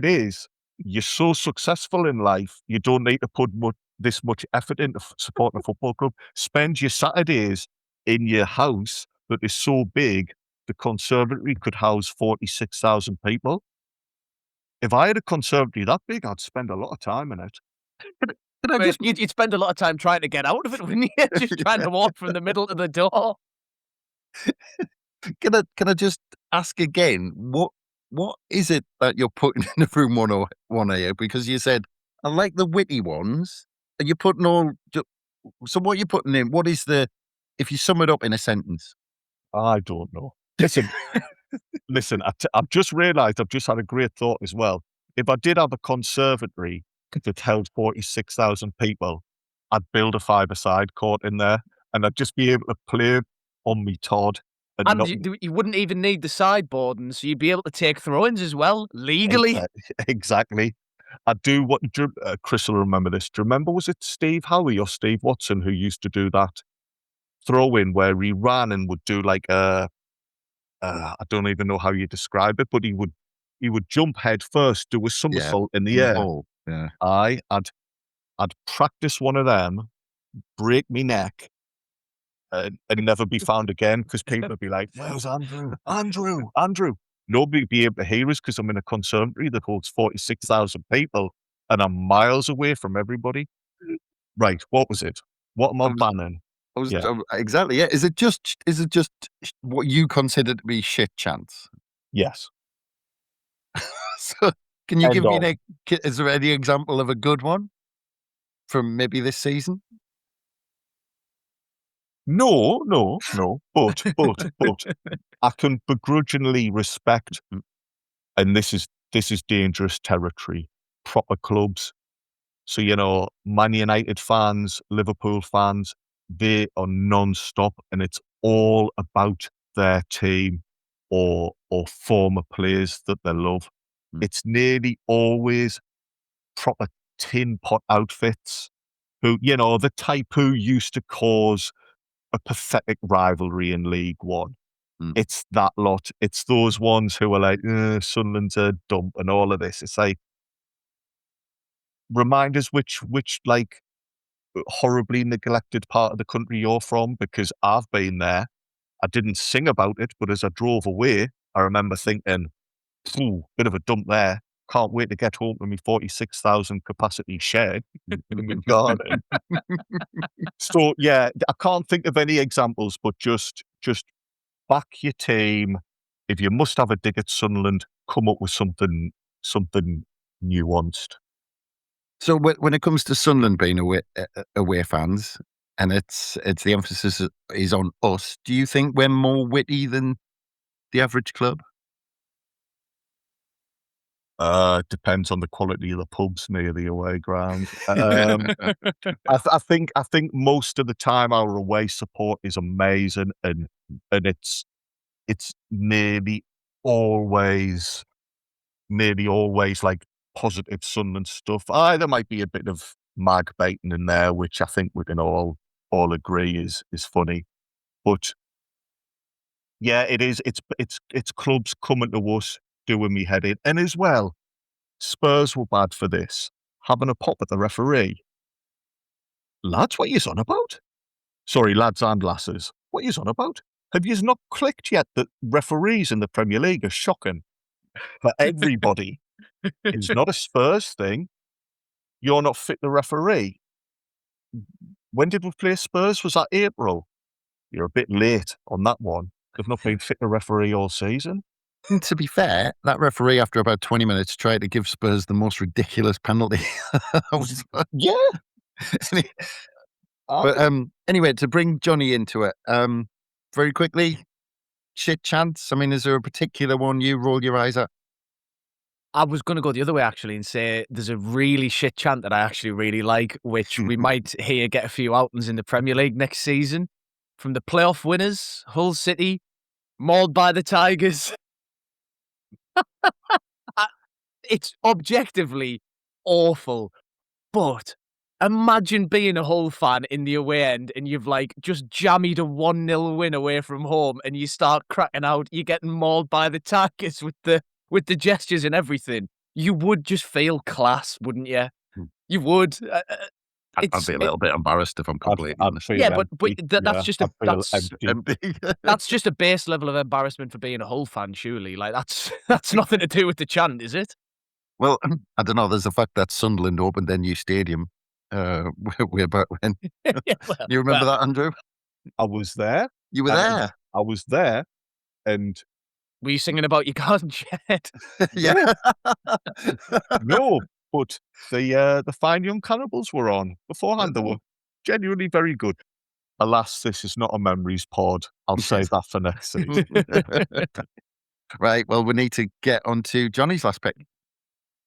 is, you're so successful in life, you don't need to put this much effort into supporting a football club. Spend your Saturdays in your house that is so big, the conservatory could house 46,000 people. If I had a conservatory that big, I'd spend a lot of time in it. You'd spend a lot of time trying to get out of it, wouldn't you? Just trying to walk from the middle to the door. Can I just ask again, what is it that you're putting in the room 101 here? Because you said, I like the witty ones, and you're putting all... So what you're putting in, what is if you sum it up in a sentence? I don't know. Listen, I've just realised I've just had a great thought as well. If I did have a conservatory that held 46,000 people, I'd build a five-a-side court in there, and I'd just be able to play on me Todd. And you wouldn't even need the sideboard, and so you'd be able to take throw-ins as well, legally. Exactly. I do what Chris will remember this. Do you remember, was it Steve Howie or Steve Watson who used to do that throw-in where he ran and would do like I don't even know how you describe it, but he would jump head first, do a somersault in the air. Ball. Yeah. I'd practice one of them, break me neck, and never be found again because people would be like, "Where's Andrew? Andrew!" Nobody would be able to hear us because I'm in a conservatory that holds 46,000 people and I'm miles away from everybody. Right, what was it? What am I banning? Exactly. Yeah. Is it just what you consider to be shit chance? Yes. So, can you give me is there any example of a good one from maybe this season? No. But I can begrudgingly respect, and this is dangerous territory, proper clubs. So, Man United fans, Liverpool fans, they are non-stop, and it's all about their team or former players that they love. It's nearly always proper tin pot outfits who, the type who used to cause a pathetic rivalry in League One. It's that lot. It's those ones who are like, Sunderland's a dump and all of this. It's like, remind us which like horribly neglected part of the country you're from, because I've been there. I didn't sing about it, but as I drove away, I remember thinking, bit of a dump there. Can't wait to get home to me 46,000 capacity shed in my garden. So yeah, I can't think of any examples, but just back your team. If you must have a dig at Sunderland, come up with something nuanced. So when it comes to Sunderland being away fans, and it's the emphasis is on us, do you think we're more witty than the average club? Depends on the quality of the pubs near the away ground. I think most of the time our away support is amazing, and it's nearly always like positive Sunderland stuff. There might be a bit of mag baiting in there, which I think we can all agree is funny, but yeah, it is. It's clubs coming to us, doing me head in. And as well, Spurs were bad for this, having a pop at the referee. Lads, what are you on about? Sorry, lads and lasses, what are you on about? Have you not clicked yet that referees in the Premier League are shocking for everybody? It's not a Spurs thing. You're not fit to referee. When did we play Spurs? Was that April? You're a bit late on that one. They've not been fit to referee all season. And to be fair, that referee, after about 20 minutes, tried to give Spurs the most ridiculous penalty. Yeah. But anyway, to bring Jonny into it, very quickly, shit chance. I mean, is there a particular one you roll your eyes at? I was going to go the other way, actually, and say there's a really shit chant that I actually really like, which we might hear get a few outings in the Premier League next season. From the playoff winners, Hull City, mauled by the Tigers. It's objectively awful, but imagine being a Hull fan in the away end and you've like just jammied a 1-0 win away from home and you start cracking out, you're getting mauled by the Tigers with the gestures and everything. You would just feel class, wouldn't you? You would. I'd be a little bit embarrassed if I'm completely honest. Yeah, but that's just a Empty. that's just a base level of embarrassment for being a Hull fan, surely. Like that's nothing to do with the chant, is it? Well, I don't know. There's the fact that Sunderland opened their new stadium way back when. Yeah, well, You remember that, Andrew? I was there. You were there. I was there, and were you singing about your garden shed? Yeah. no, but the Fine Young Cannibals were on beforehand. They were genuinely very good. Alas, this is not a memories pod. I'll save that for next season. Right. Well, we need to get on to Johnny's last pick.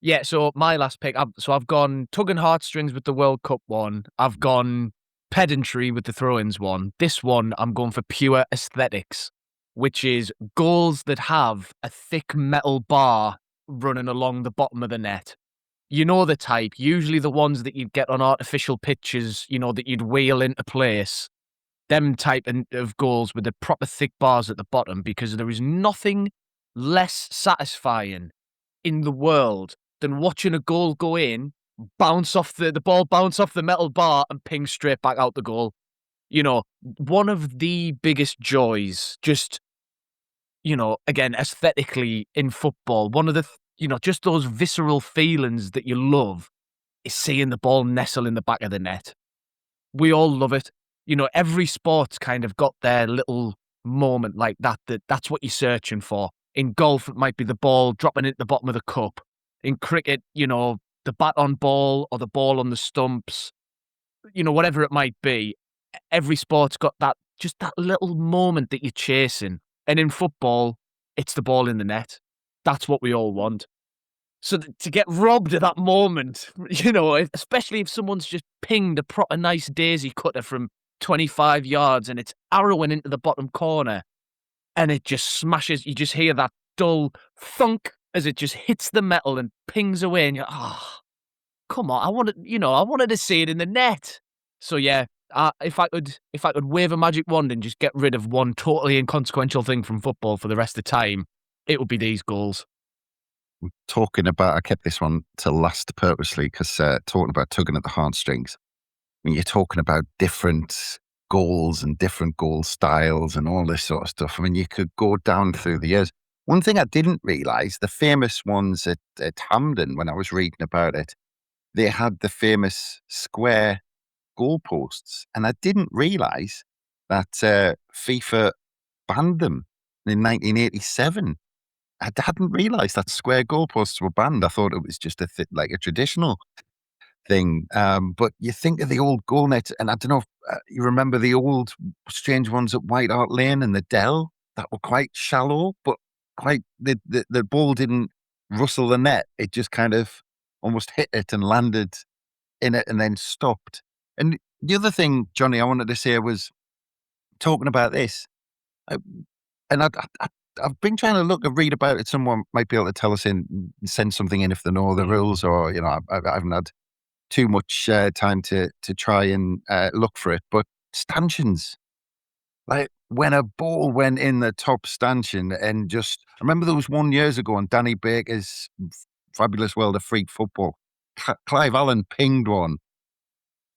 Yeah, so my last pick, I've gone tugging heartstrings with the World Cup one. I've gone pedantry with the throw-ins one. This one, I'm going for pure aesthetics, which is goals that have a thick metal bar running along the bottom of the net. You know the type, usually the ones that you'd get on artificial pitches, you know, that you'd wheel into place. Them type of goals with the proper thick bars at the bottom, because there is nothing less satisfying in the world than watching a goal go in, bounce off the ball, bounce off the metal bar and ping straight back out the goal. You know, one of the biggest joys, just, you know, again, aesthetically in football, one of the, you know, just those visceral feelings that you love is seeing the ball nestle in the back of the net. We all love it. You know, every sport's kind of got their little moment like that, that's what you're searching for. In golf, it might be the ball dropping into the bottom of the cup. In cricket, you know, the bat on ball or the ball on the stumps, you know, whatever it might be. Every sport's got that, just that little moment that you're chasing. And in football, it's the ball in the net. That's what we all want. So to get robbed of that moment, you know, especially if someone's just pinged a proper nice daisy cutter from 25 yards and it's arrowing into the bottom corner and it just smashes, you just hear that dull thunk as it just hits the metal and pings away and you're, come on, I wanted to see it in the net. So yeah, if I could wave a magic wand and just get rid of one totally inconsequential thing from football for the rest of the time, it would be these goals. Talking about, I kept this one to last purposely because talking about tugging at the heartstrings, when you're talking about different goals and different goal styles and all this sort of stuff, I mean, you could go down through the years. One thing I didn't realise, the famous ones at Hampden, when I was reading about it, they had the famous square goalposts. And I didn't realise that FIFA banned them in 1987. I hadn't realised that square goalposts were banned. I thought it was just like a traditional thing. But you think of the old goal nets, and I don't know if you remember the old strange ones at White Hart Lane and the Dell that were quite shallow, but quite the ball didn't rustle the net. It just kind of almost hit it and landed in it and then stopped. And the other thing, Jonny, I wanted to say was talking about this, and I've been trying to read about it. Someone might be able to tell us send something in if they know the rules, or, you know, I haven't had too much time to try and look for it. But stanchions, like when a ball went in the top stanchion, and just, I remember there was one years ago on Danny Baker's Fabulous World of Freak Football. Clive Allen pinged one,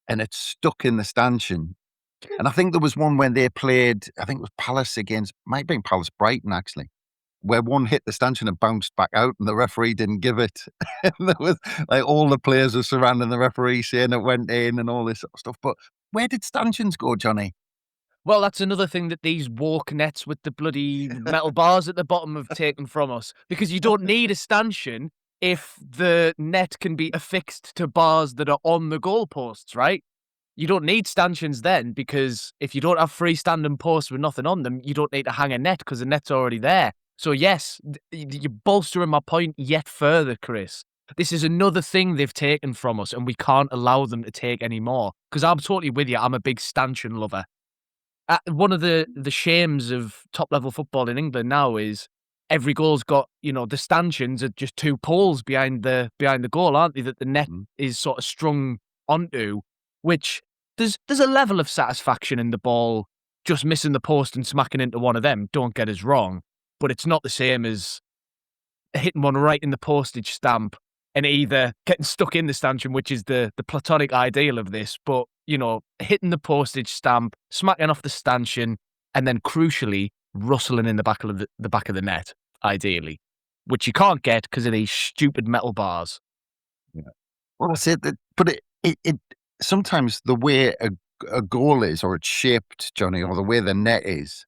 and it stuck in the stanchion. And I think there was one when they played, I think it was Palace might have been Palace Brighton actually, where one hit the stanchion and bounced back out and the referee didn't give it. And there was like all the players were surrounding the referee saying it went in and all this sort of stuff. But where did stanchions go, Jonny? Well, that's another thing that these woke nets with the bloody metal bars at the bottom have taken from us. Because you don't need a stanchion if the net can be affixed to bars that are on the goalposts, right? You don't need stanchions then, because if you don't have freestanding posts with nothing on them, you don't need to hang a net because the net's already there. So yes, you're bolstering my point yet further, Chris. This is another thing they've taken from us, and we can't allow them to take any more. Because I'm totally with you. I'm a big stanchion lover. One of the shames of top level football in England now is every goal's got, the stanchions are just two poles behind the goal, aren't they? That the net is sort of strung onto, which there's a level of satisfaction in the ball just missing the post and smacking into one of them. Don't get us wrong, but it's not the same as hitting one right in the postage stamp and either getting stuck in the stanchion, which is the platonic ideal of this, but, hitting the postage stamp, smacking off the stanchion, and then crucially rustling in the back of the net, ideally, which you can't get because of these stupid metal bars. Yeah. Well, that's it. But it sometimes the way a goal is, or it's shaped, Johnny, or the way the net is,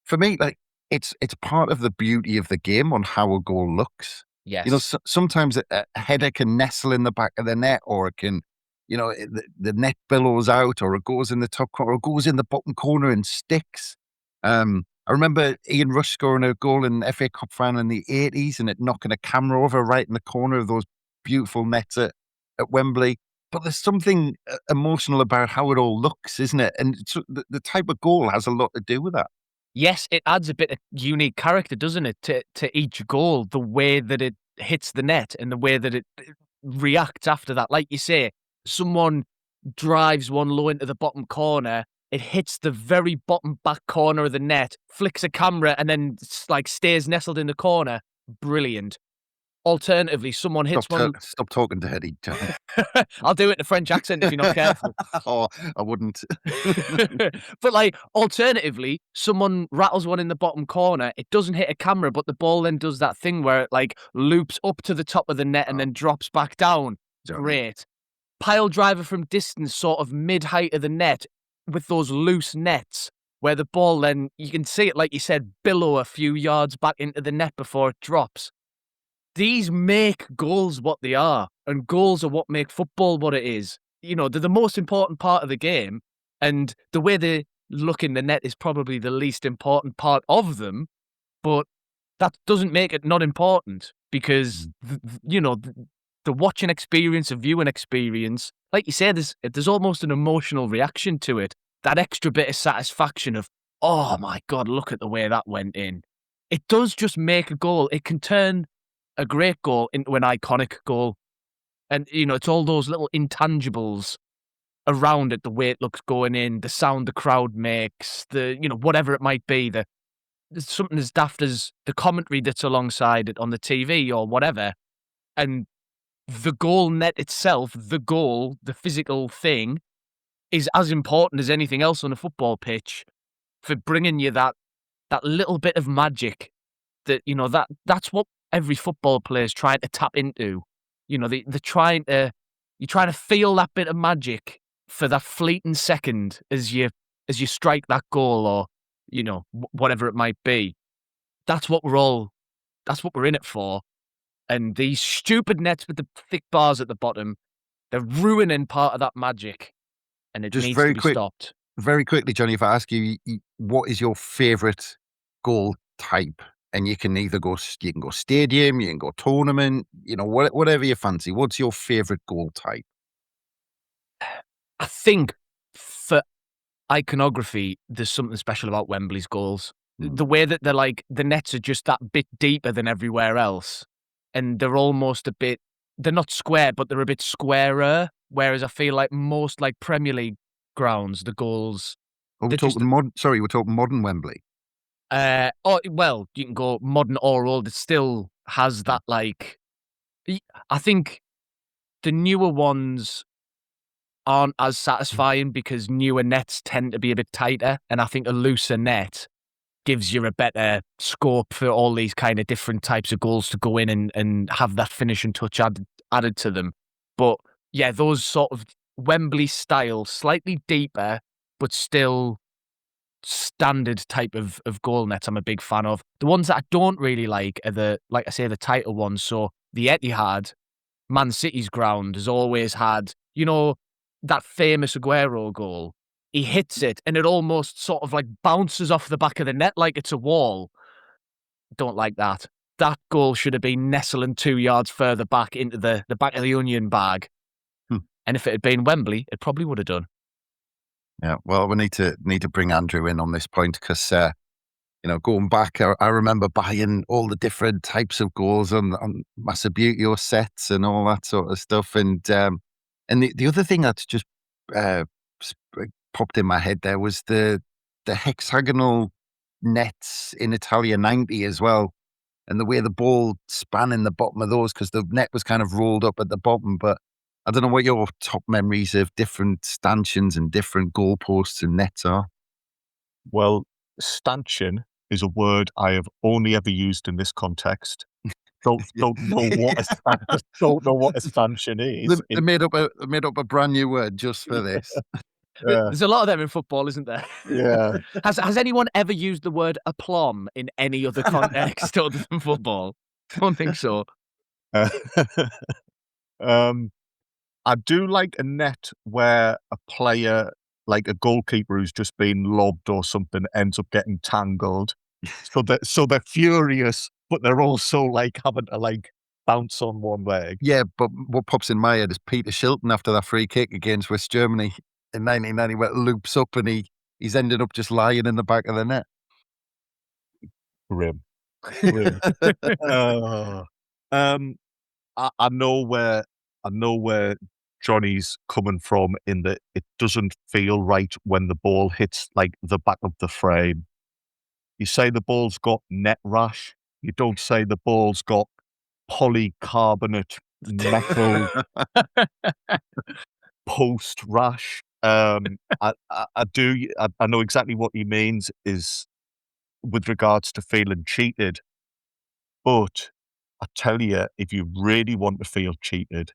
for me, like it's part of the beauty of the game on how a goal looks. Yes. Sometimes a header can nestle in the back of the net, or it can, the net billows out, or it goes in the top corner, or it goes in the bottom corner and sticks. I remember Ian Rush scoring a goal in the FA Cup final in the 80s and it knocking a camera over right in the corner of those beautiful nets at Wembley. But there's something emotional about how it all looks, isn't it? And so the type of goal has a lot to do with that. Yes, it adds a bit of unique character, doesn't it, to each goal, the way that it hits the net and the way that it reacts after that. Like you say, someone drives one low into the bottom corner, it hits the very bottom back corner of the net, flicks a camera, and then stays nestled in the corner. Brilliant. Alternatively, someone hits one. Stop talking to Eddie. I'll do it in a French accent if you're not careful. Oh, I wouldn't. But alternatively, someone rattles one in the bottom corner. It doesn't hit a camera, but the ball then does that thing where it loops up to the top of the net and then drops back down. Great. Pile driver from distance, sort of mid-height of the net with those loose nets where the ball then, you can see it, like you said, billow a few yards back into the net before it drops. These make goals what they are, and goals are what make football what it is. They're the most important part of the game, and the way they look in the net is probably the least important part of them, but that doesn't make it not important because, the watching experience, the viewing experience, like you said, there's almost an emotional reaction to it. That extra bit of satisfaction of, oh my God, look at the way that went in. It does just make a goal. It can turn a great goal into an iconic goal. And, it's all those little intangibles around it, the way it looks going in, the sound the crowd makes, whatever it might be, there's something as daft as the commentary that's alongside it on the TV or whatever. And the goal net itself, the goal, the physical thing, is as important as anything else on a football pitch for bringing you that little bit of magic that's what every football player is trying to tap into. They're trying to, you're trying to feel that bit of magic for that fleeting second as you strike that goal or, whatever it might be. That's what we're in it for. And these stupid nets with the thick bars at the bottom, they're ruining part of that magic. And it Just needs very to be stopped. Very quickly, Johnny, if I ask you, what is your favourite goal type? And you can either go stadium, you can go tournament, whatever you fancy. What's your favourite goal type? I think for iconography, there's something special about Wembley's goals. The way that they're the nets are just that bit deeper than everywhere else. And they're almost they're not square, but they're a bit squarer. Whereas I feel like most Premier League grounds, the goals. We're talking modern Wembley. Well, you can go modern or old. It still has that I think the newer ones aren't as satisfying because newer nets tend to be a bit tighter, and I think a looser net gives you a better scope for all these kind of different types of goals to go in and have that finishing touch added to them. But yeah, those sort of Wembley style, slightly deeper, but still standard type of goal nets I'm a big fan of. The ones that I don't really like are the title ones. So the Etihad, Man City's ground, has always had, that famous Aguero goal. He hits it and it almost sort of like bounces off the back of the net like it's a wall. Don't like that. That goal should have been nestling 2 yards further back into the back of the onion bag. And if it had been Wembley, it probably would have done. Yeah, well, we need to bring Andrew in on this point because, going back, I remember buying all the different types of goals on Massabuto sets and all that sort of stuff. And the other thing that's just popped in my head there was the hexagonal nets in Italia 90 as well. And the way the ball span in the bottom of those, because the net was kind of rolled up at the bottom. But I don't know what your top memories of different stanchions and different goalposts and nets are. Well, stanchion is a word I have only ever used in this context. Don't know what a stanchion is. They made up a brand new word just for this. There's a lot of them in football, isn't there? Yeah. Has anyone ever used the word aplomb in any other context other than football? I don't think so. I do like a net where a player, like a goalkeeper who's just been lobbed or something, ends up getting tangled. So they're furious, but they're also like having to like bounce on one leg. Yeah, but what pops in my head is Peter Shilton after that free kick against West Germany in 1990, where it loops up and he's ended up just lying in the back of the net. Grim. I know where Johnny's coming from in that it doesn't feel right when the ball hits like the back of the frame. You say the ball's got net rash. You don't say the ball's got polycarbonate metal post rash. I know exactly what he means is with regards to feeling cheated. But I tell you, if you really want to feel cheated,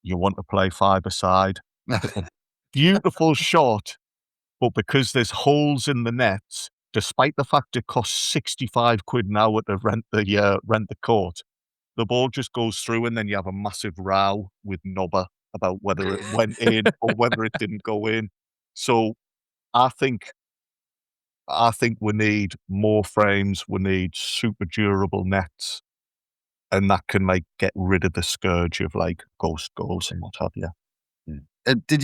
you want to play five-a-side. Beautiful shot, but because there's holes in the nets, despite the fact it costs 65 quid an hour to rent the court, the ball just goes through and then you have a massive row with Nobber about whether it went in or whether it didn't go in. So I think we need more frames, we need super durable nets, and that can like get rid of the scourge of like ghost goals and what have you. Did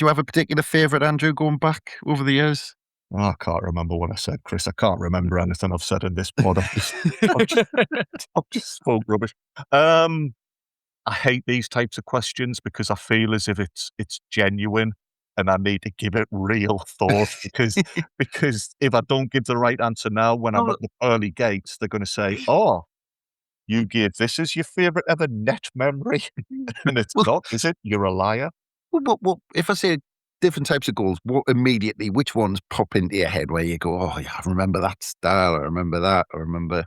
you have a particular favourite, Andrew, going back over the years? Oh, I can't remember what I said, Chris. I can't remember anything I've said in this pod. I've just spoke rubbish. I hate these types of questions because I feel as if it's genuine and I need to give it real thought because if I don't give the right answer now when I'm at the early gates, they're going to say, "Oh, you gave this as your favourite ever net memory," and it's not, is it? You're a liar. Well, if I say different types of goals, which ones pop into your head where you go, "Oh yeah, I remember that style. I remember that. I remember."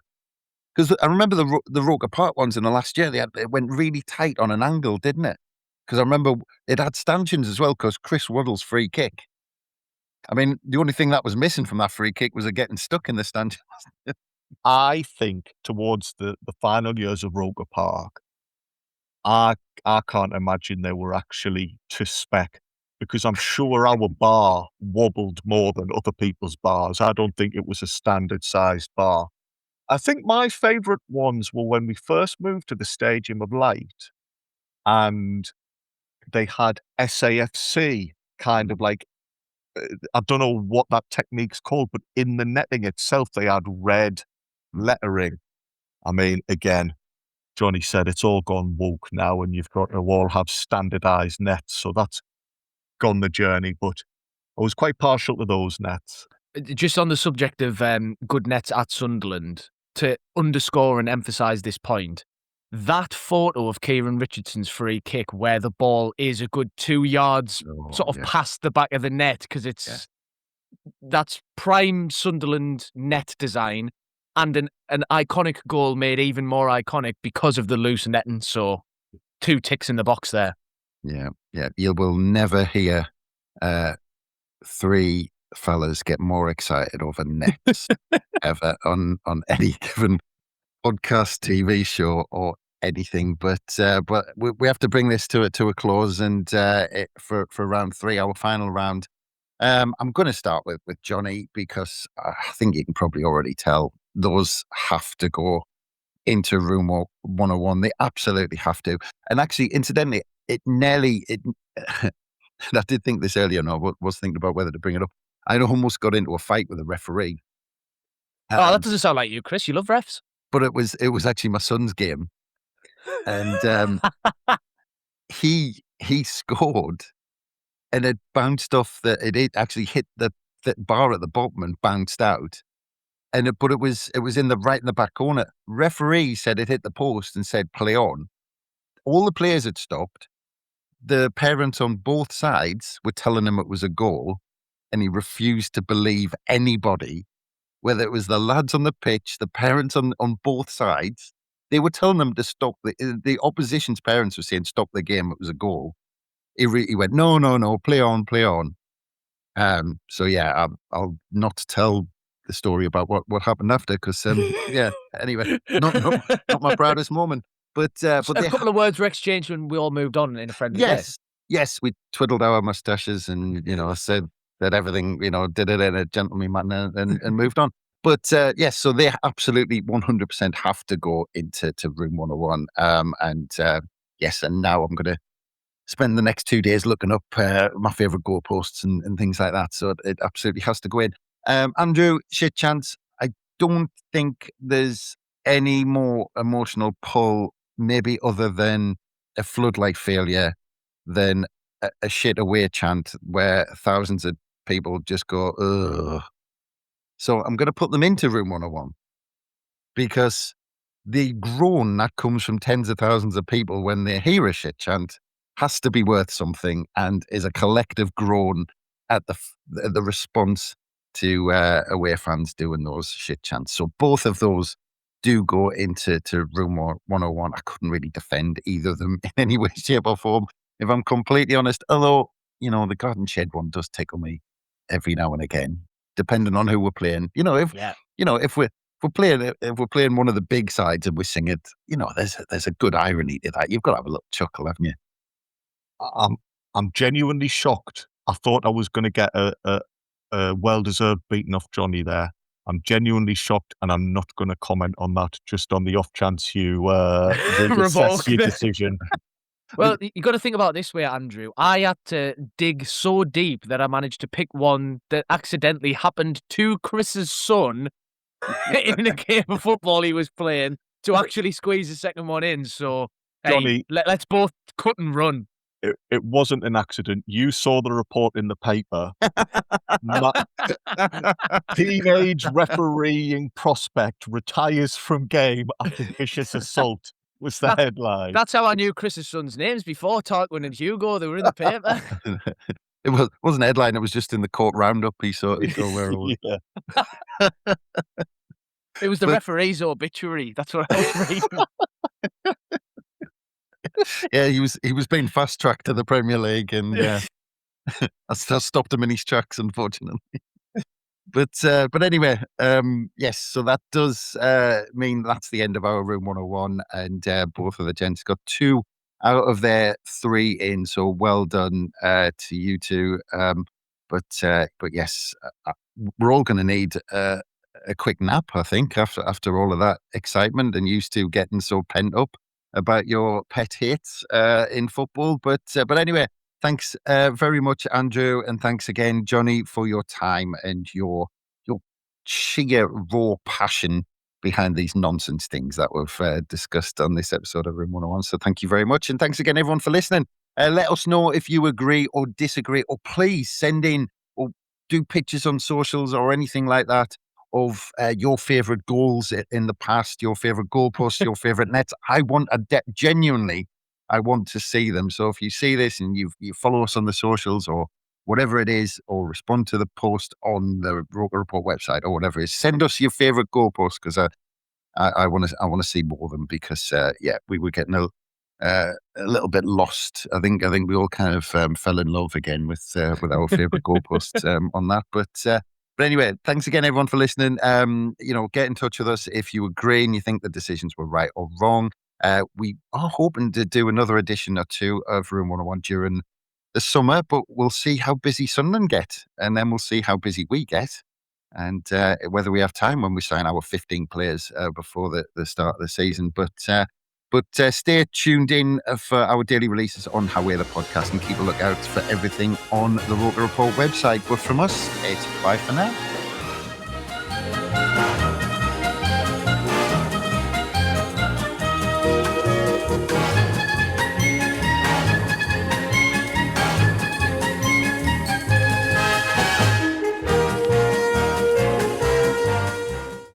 Because I remember the Roker Park ones in the last year. It went really tight on an angle, didn't it? Because I remember it had stanchions as well. Because Chris Waddle's free kick. I mean, the only thing that was missing from that free kick was it getting stuck in the stanchions. I think towards the final years of Roker Park, I can't imagine they were actually to spec because I'm sure our bar wobbled more than other people's bars. I don't think it was a standard sized bar. I think my favourite ones were when we first moved to the Stadium of Light and they had SAFC kind of like, I don't know what that technique's called, but in the netting itself, they had red lettering. I mean, again, Johnny said it's all gone woke now and you've got to all have standardised nets. So that's gone the journey, but I was quite partial to those nets. Just on the subject of good nets at Sunderland, to underscore and emphasise this point, that photo of Kieran Richardson's free kick where the ball is a good 2 yards past the back of the net because that's prime Sunderland net design and an iconic goal made even more iconic because of the loose netting. So 2 ticks in the box there. Yeah. You will never hear 3 fellas get more excited over nets ever on any given podcast, TV show, or anything. But we have to bring this to a close, and for round 3, our final round. I'm going to start with Jonny, because I think you can probably already tell those have to go into room 101. They absolutely have to. And actually, incidentally, it nearly and I did think this earlier, and I was thinking about whether to bring it up. I almost got into a fight with a referee. Oh, that doesn't sound like you, Chris. You love refs. But it was actually my son's game, and he scored, and it bounced off it actually hit the bar at the bottom and bounced out. But it was in the back corner. Referee said it hit the post and said play on. All the players had stopped. The parents on both sides were telling him it was a goal, and he refused to believe anybody, whether it was the lads on the pitch, the parents on both sides. They were telling them to stop. The opposition's parents were saying stop the game. It was a goal. He went no, play on. So yeah, I'll not tell the story about what happened after, because yeah. Anyway, not my proudest moment. But A couple of words were exchanged when we all moved on in a friendly way. Yes, we twiddled our mustaches and said that everything, did it in a gentlemanly manner and moved on. But yes, so they absolutely 100% have to go into room 101. Yes, and now I'm going to spend the next 2 days looking up my favourite goalposts and things like that. So it absolutely has to go in. Andrew, shit chance. I don't think there's any more emotional pull, maybe other than a floodlight failure, than a shit away chant where thousands of people just go, ugh. So I'm going to put them into room 101, because the groan that comes from tens of thousands of people when they hear a shit chant has to be worth something, and is a collective groan at the response to away fans doing those shit chants. So both of those do go into room 101. I couldn't really defend either of them in any way, shape, or form, if I'm completely honest. Although, the garden shed one does tickle me every now and again, depending on who we're playing. If we're playing one of the big sides and we sing it, there's a good irony to that. You've got to have a little chuckle, haven't you? I'm genuinely shocked. I thought I was going to get a well-deserved beating off Jonny there. I'm genuinely shocked, and I'm not going to comment on that, just on the off chance you revoke your decision. Well, you got to think about it this way, Andrew. I had to dig so deep that I managed to pick one that accidentally happened to Chris's son in a game of football he was playing, to actually squeeze the second one in. So, Jonny, let's both cut and run. It wasn't an accident. You saw the report in the paper. Teenage refereeing prospect retires from game after vicious assault was the headline. That's how I knew Chris's son's names before. Tarquin and Hugo, they were in the paper. It wasn't a headline. It was just in the court roundup. He saw where it was. Yeah. It was the referee's obituary. That's what I was reading. Yeah, he was being fast tracked to the Premier League, and I stopped him in his tracks, unfortunately. But anyway, yes. So that does mean that's the end of our room 101, and both of the gents got 2 out of their 3 in. So well done to you two. But yes, we're all going to need a quick nap, I think, after all of that excitement and used to getting so pent up about your pet hates in football. But anyway, thanks very much, Andrew, and thanks again, Jonny, for your time and your sheer raw passion behind these nonsense things that we've discussed on this episode of Room 101. So thank you very much, and thanks again, everyone, for listening. Let us know if you agree or disagree, or please send in or do pictures on socials or anything like that of your favourite goals in the past, your favourite goalposts, your favourite nets. Genuinely, I want to see them. So if you see this and you follow us on the socials or whatever it is, or respond to the post on the Roker Report website or whatever it is, send us your favourite goalposts, because I want to see more of them, because we were getting a little bit lost. I think we all kind of fell in love again with our favourite goalposts on that. But anyway, thanks again, everyone, for listening. Get in touch with us if you agree and you think the decisions were right or wrong. We are hoping to do another edition or two of Room 101 during the summer, but we'll see how busy Sunderland get, and then we'll see how busy we get, and whether we have time when we sign our 15 players before the start of the season. But stay tuned in for our daily releases on How We're the Podcast, and keep a lookout for everything on the Roker Report website. But from us, it's bye for now.